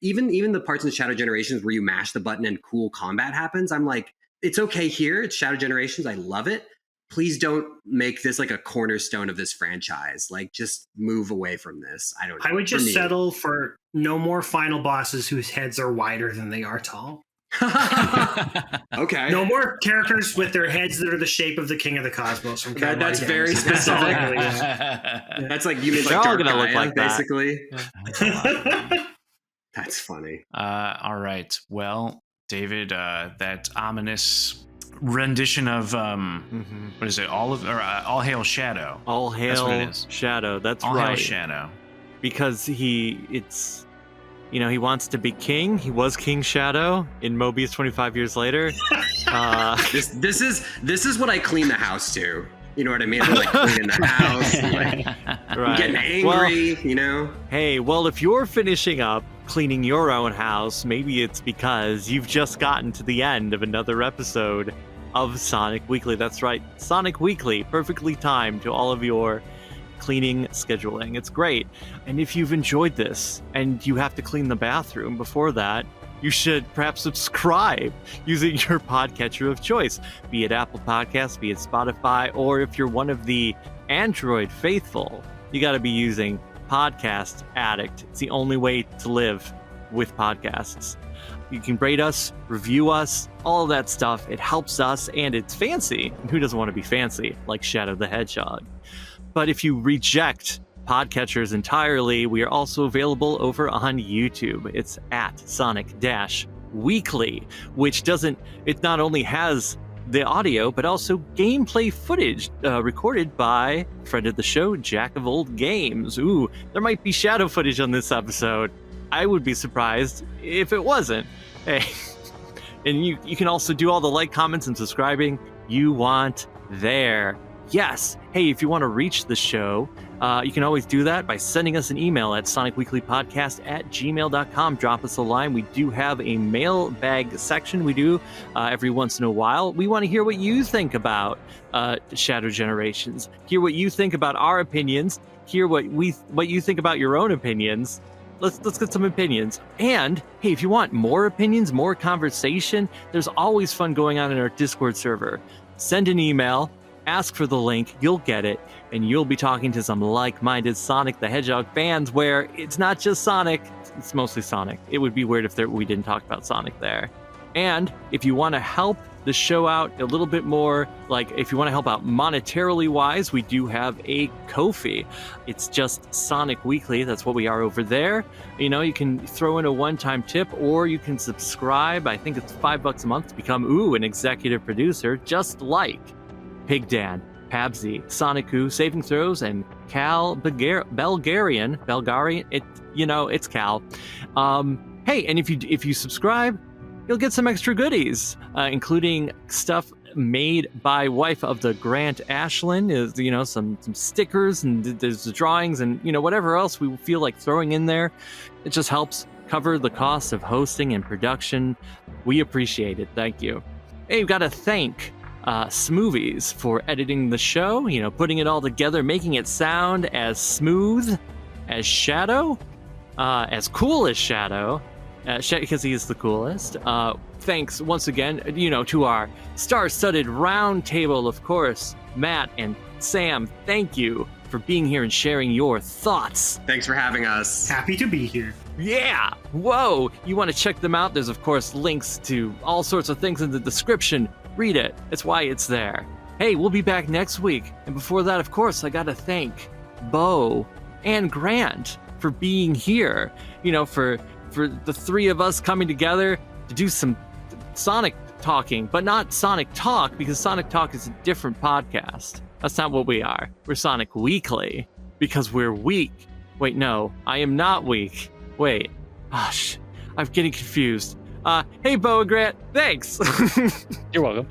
even the parts in Shadow Generations where you mash the button and cool combat happens, I'm like, it's okay here. It's Shadow Generations. I love it. Please don't make this like a cornerstone of this franchise. Like, just move away from this. I don't know. I would just For me. settle for no more final bosses whose heads are wider than they are tall. Okay. No more characters with their heads that are the shape of the King of the Cosmos from Cowboy That's very Games. That's all I specific. really want. That's like you mean They're like all Dark gonna look Gaia, like that. basically. That's funny. All right. Well, David, that ominous rendition of what is it? All Hail Shadow. All That's what it hail is. Shadow. That's All right. Hail Shadow. Because he wants to be king. He was King Shadow in Mobius 25 years later. This is what I clean the house to. You know what I mean? I'm like cleaning the house, and like Right. getting angry. You know. Hey, well, if you're finishing up cleaning your own house, maybe it's because you've just gotten to the end of another episode of Sonic Weekly. That's right, Sonic Weekly, perfectly timed to all of your cleaning scheduling. It's great. And if you've enjoyed this and you have to clean the bathroom before that, you should perhaps subscribe using your podcatcher of choice, be it Apple Podcasts, be it Spotify, or if you're one of the Android faithful, you got to be using Podcast Addict. It's the only way to live with podcasts. You can rate us, review us, all of that stuff. It helps us, and it's fancy. And who doesn't want to be fancy like Shadow the Hedgehog? But if you reject podcatchers entirely, we are also available over on YouTube. It's at Sonic-Weekly, which it not only has the audio, but also gameplay footage recorded by friend of the show, Jack of Old Games. Ooh, there might be shadow footage on this episode. I would be surprised if it wasn't. Hey, and you can also do all the like, comments, and subscribing you want there. Yes. Hey, if you want to reach the show, you can always do that by sending us an email at sonicweeklypodcast@gmail.com. Drop us a line. We do have a mailbag section we do every once in a while. We want to hear what you think about Shadow Generations. Hear what you think about our opinions. Hear what you think about your own opinions. Let's get some opinions. And hey, if you want more opinions, more conversation, there's always fun going on in our Discord server. Send an email. Ask for the link, you'll get it, and you'll be talking to some like-minded Sonic the Hedgehog fans where it's not just Sonic, it's mostly Sonic. It would be weird if we didn't talk about Sonic there. And if you want to help the show out a little bit more, like if you want to help out monetarily wise, we do have a Ko-fi. It's just Sonic Weekly. That's what we are over there. You know, you can throw in a one-time tip, or you can subscribe. I think it's $5 a month to become an executive producer, just like Pig Dan, Pabsy, Sonic-Who, Saving Throws, and Cal Belgarian. It's Cal. Hey, and if you subscribe, you'll get some extra goodies, including stuff made by wife of the Grant Ashland. Is some stickers, and there's the drawings, and whatever else we feel like throwing in there. It just helps cover the cost of hosting and production. We appreciate it. Thank you. Hey, we've got to thank Smoovies for editing the show, putting it all together, making it sound as smooth as Shadow, as cool as Shadow, because he is the coolest. Thanks once again, to our star-studded round table, of course, Matt and Sam. Thank you for being here and sharing your thoughts. Thanks for having us. Happy to be here. Yeah! Whoa! You want to check them out? There's, of course, links to all sorts of things in the description. Read it. That's why it's there. Hey, we'll be back next week. And before that, of course, I got to thank Bo and Grant for being here. For the three of us coming together to do some Sonic talking, but not Sonic Talk, because Sonic Talk is a different podcast. That's not what we are. We're Sonic Weekly, because we're weak. Wait, no, I am not weak. Wait. Gosh, I'm getting confused. Hey, Bo and Grant, thanks. You're welcome.